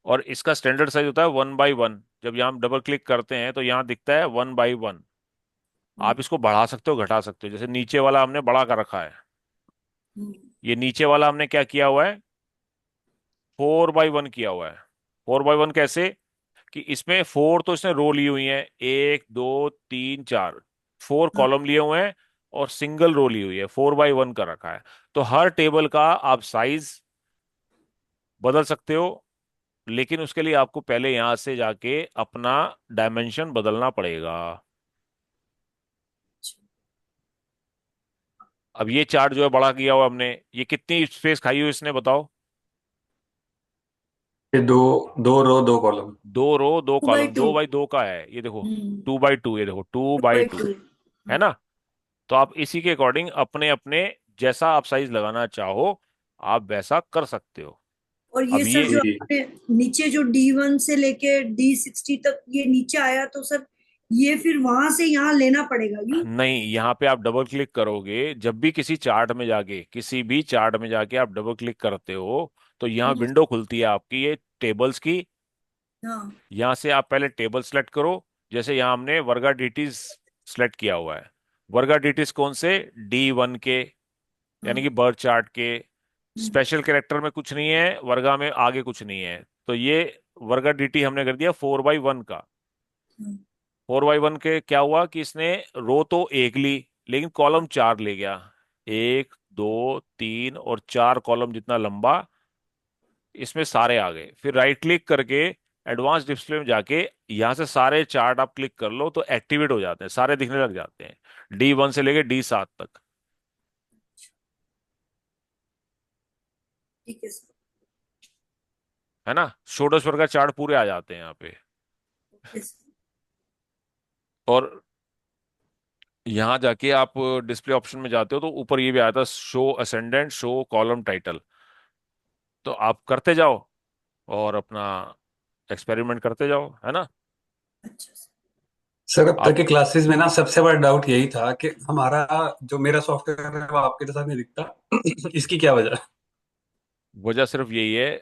और इसका स्टैंडर्ड साइज होता है 1x1। जब यहाँ डबल क्लिक करते हैं तो यहाँ दिखता है 1x1। हम्म। आप इसको बढ़ा सकते हो, घटा सकते हो, जैसे नीचे वाला हमने बड़ा कर रखा है। हम्म। ये नीचे वाला हमने क्या किया हुआ है, 4x1 किया हुआ है। 4x1 कैसे, कि इसमें 4 तो इसने रो ली हुई है, 1 2 3 4, 4 हाँ। कॉलम लिए हुए हैं, और सिंगल रो ली हुई है, 4x1 का रखा है। तो हर टेबल का आप साइज बदल सकते हो, लेकिन उसके लिए आपको पहले यहां से जाके अपना डायमेंशन बदलना पड़ेगा। अब ये चार्ट जो है बड़ा किया हुआ हमने, ये कितनी स्पेस खाई हुई इसने बताओ। ये दो, 2 row 2 column. 2 row 2 two by column, two 2x2 का है ये देखो। हम्म। 2x2, ये देखो two two by by two two है ना। तो आप इसी के अकॉर्डिंग अपने अपने जैसा आप साइज लगाना चाहो आप वैसा कर सकते हो। और ये अब सर ये जो जी। आपने नीचे जो D1 से लेके D60 तक ये नीचे आया, तो सर ये फिर वहां से यहाँ लेना पड़ेगा यूं। नहीं, यहाँ पे आप डबल क्लिक करोगे, जब भी किसी चार्ट में जाके, किसी भी चार्ट में जाके आप डबल क्लिक करते हो तो यहाँ हम्म। विंडो खुलती है आपकी ये टेबल्स की। हाँ। यहाँ से आप पहले टेबल सेलेक्ट करो, जैसे यहाँ हमने वर्गा डीटीज सेलेक्ट किया हुआ है। वर्गा डीटीज कौन से, D1 के, यानी हाँ। कि बर्थ चार्ट के। हम्म। स्पेशल कैरेक्टर में कुछ नहीं है, वर्गा में आगे कुछ नहीं है, तो ये वर्गा डीटी हमने कर दिया 4x1 का। हाँ। 4x1 के क्या हुआ कि इसने रो तो एक ली, लेकिन कॉलम 4 ले गया। 1 2 3 और 4 कॉलम जितना लंबा, इसमें सारे आ गए। फिर राइट क्लिक करके एडवांस डिस्प्ले में जाके यहाँ से सारे चार्ट आप क्लिक कर लो तो एक्टिवेट हो जाते हैं, सारे दिखने लग जाते हैं, D1 से लेके D7 तक। ठीक है सर। है ना, षोडश स्वर का चार्ट पूरे आ जाते हैं यहाँ पे। Okay sir. और यहाँ जाके आप डिस्प्ले ऑप्शन में जाते हो तो ऊपर ये भी आता है show ascendant, show column title. तो आप करते जाओ और अपना एक्सपेरिमेंट करते जाओ, है ना। अच्छा सर। सर अब तक आप के क्लासेस में ना सबसे बड़ा डाउट यही था कि हमारा जो मेरा सॉफ्टवेयर है वो आपके साथ नहीं दिखता। इसकी क्या वजह है? वजह सिर्फ यही है,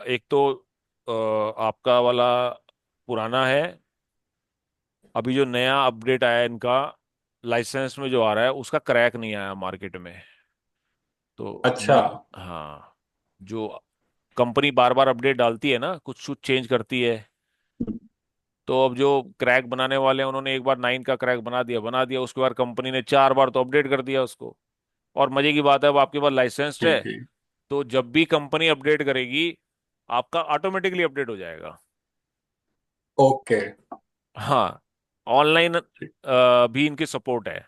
एक तो आपका वाला पुराना है। अभी जो नया अपडेट आया है इनका, लाइसेंस में जो आ रहा है उसका क्रैक नहीं आया मार्केट में। तो अच्छा। हाँ, जो कंपनी बार बार अपडेट डालती है ना, कुछ कुछ चेंज करती है। तो अब जो क्रैक बनाने वाले हैं उन्होंने एक बार 9 का क्रैक बना दिया, उसके बाद कंपनी ने 4 बार तो अपडेट कर दिया उसको। और मजे की बात है, अब आपके पास लाइसेंस्ड है, ठीक ठीक। तो जब भी कंपनी अपडेट करेगी आपका ऑटोमेटिकली अपडेट हो जाएगा। ओके। हाँ, ऑनलाइन ठीक। भी इनकी सपोर्ट है,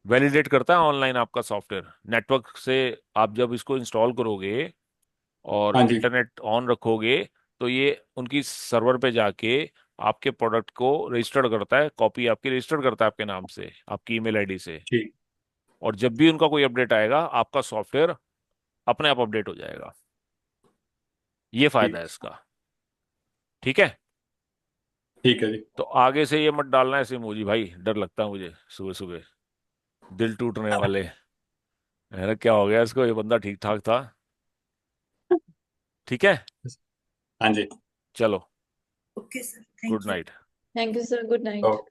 वैलिडेट करता है ऑनलाइन आपका सॉफ्टवेयर नेटवर्क से। आप जब इसको इंस्टॉल करोगे और हाँ जी। इंटरनेट ऑन रखोगे तो ये उनकी सर्वर पे जाके आपके प्रोडक्ट को रजिस्टर्ड करता है, कॉपी आपकी रजिस्टर्ड करता है आपके नाम से, आपकी ईमेल आईडी से। ठीक और जब भी उनका कोई अपडेट आएगा आपका सॉफ्टवेयर अपने आप अपडेट हो जाएगा। ये फायदा है ठीक। इसका। ठीक है। ठीक है जी। तो आगे से ये मत डालना ऐसे इमोजी भाई, डर लगता है मुझे सुबह सुबह, दिल टूटने वाले। अरे क्या हो गया इसको, ये बंदा ठीक ठाक था। ठीक है, हाँ जी। चलो, okay sir, good thank you. Night. Thank you sir, good night. Okay.